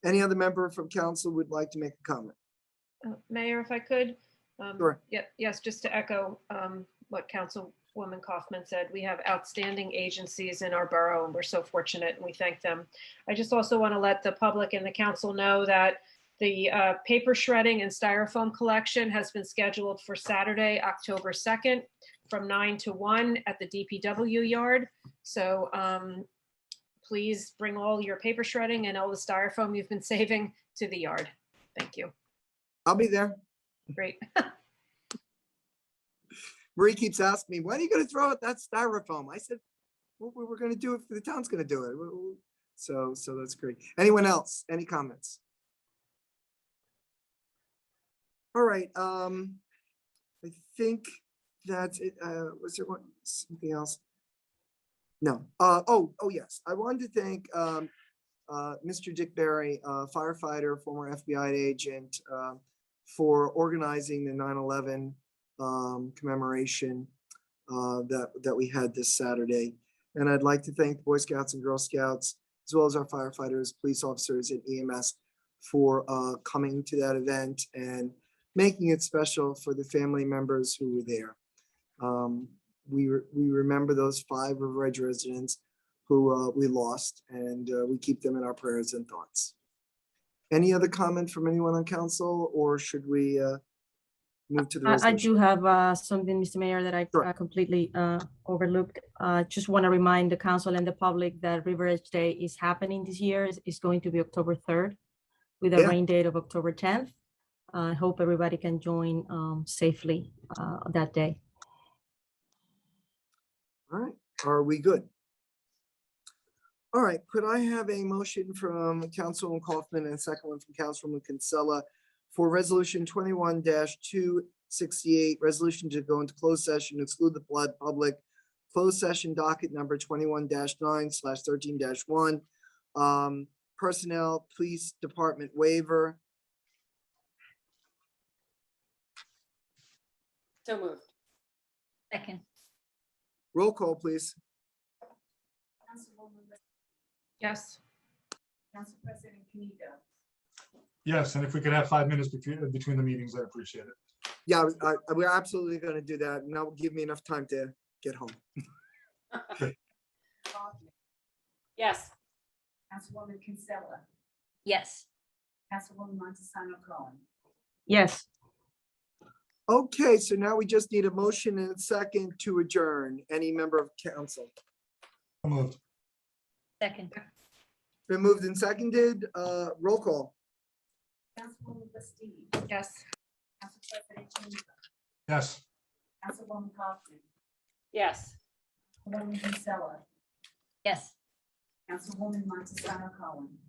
Any other member from council would like to make a comment? Mayor, if I could. Sure. Yes, just to echo what Councilwoman Kaufman said, we have outstanding agencies in our borough and we're so fortunate and we thank them. I just also want to let the public and the council know that the paper shredding and styrofoam collection has been scheduled for Saturday, October 2nd from 9 to 1 at the DPW yard. So please bring all your paper shredding and all the styrofoam you've been saving to the yard. Thank you. I'll be there. Great. Marie keeps asking me, when are you going to throw out that styrofoam? I said, well, we're going to do it. The town's going to do it. So that's great. Anyone else? Any comments? All right. I think that's it. Was there something else? No. Oh, yes. I wanted to thank Mr. Dick Berry, firefighter, former FBI agent, for organizing the 9/11 commemoration that we had this Saturday. And I'd like to thank the Boy Scouts and Girl Scouts, as well as our firefighters, police officers, and EMS for coming to that event and making it special for the family members who were there. We remember those 5 River Edge residents who we lost, and we keep them in our prayers and thoughts. Any other comment from anyone on council, or should we move to the I resolution? do have something, Mr. Mayor, that I Sure. completely overlooked. Just want to remind the council and the public that River Edge Day is happening this year. It's going to be October 3rd with a Yeah. rain date of October 10th. I hope everybody can join safely that day. All right, are we good? All right, could I have a motion from Councilwoman Kaufman and a second one from Councilwoman Kinsella for resolution 21-268, resolution to go into closed session to exclude the public, closed session docket number 21-9/13-1, personnel, police department waiver. So moved. Second. Roll call, please. Councilwoman Lisbon, Yes. Council President Canito, Yes, and if we could have 5 minutes between the meetings, I appreciate it. Yeah, we're absolutely going to do that, and that will give me enough time to get home. Kaufman, Yes. Councilwoman Kinsella, Yes. Councilwoman Montesano Cohen. Yes. Okay, so now we just need a motion and a second to adjourn. Any member of council? So moved. Second. Been moved and seconded. Roll call. Councilwoman Lisbon, Yes. Council President Canito, Yes. Councilwoman Kaufman, Yes. Councilwoman Kinsella, Yes. Councilwoman Montesano Cohen.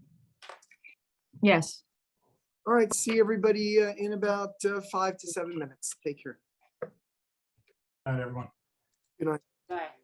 Yes. All right, see everybody in about 5 to 7 minutes. Take care. All right, everyone. Good night. Bye.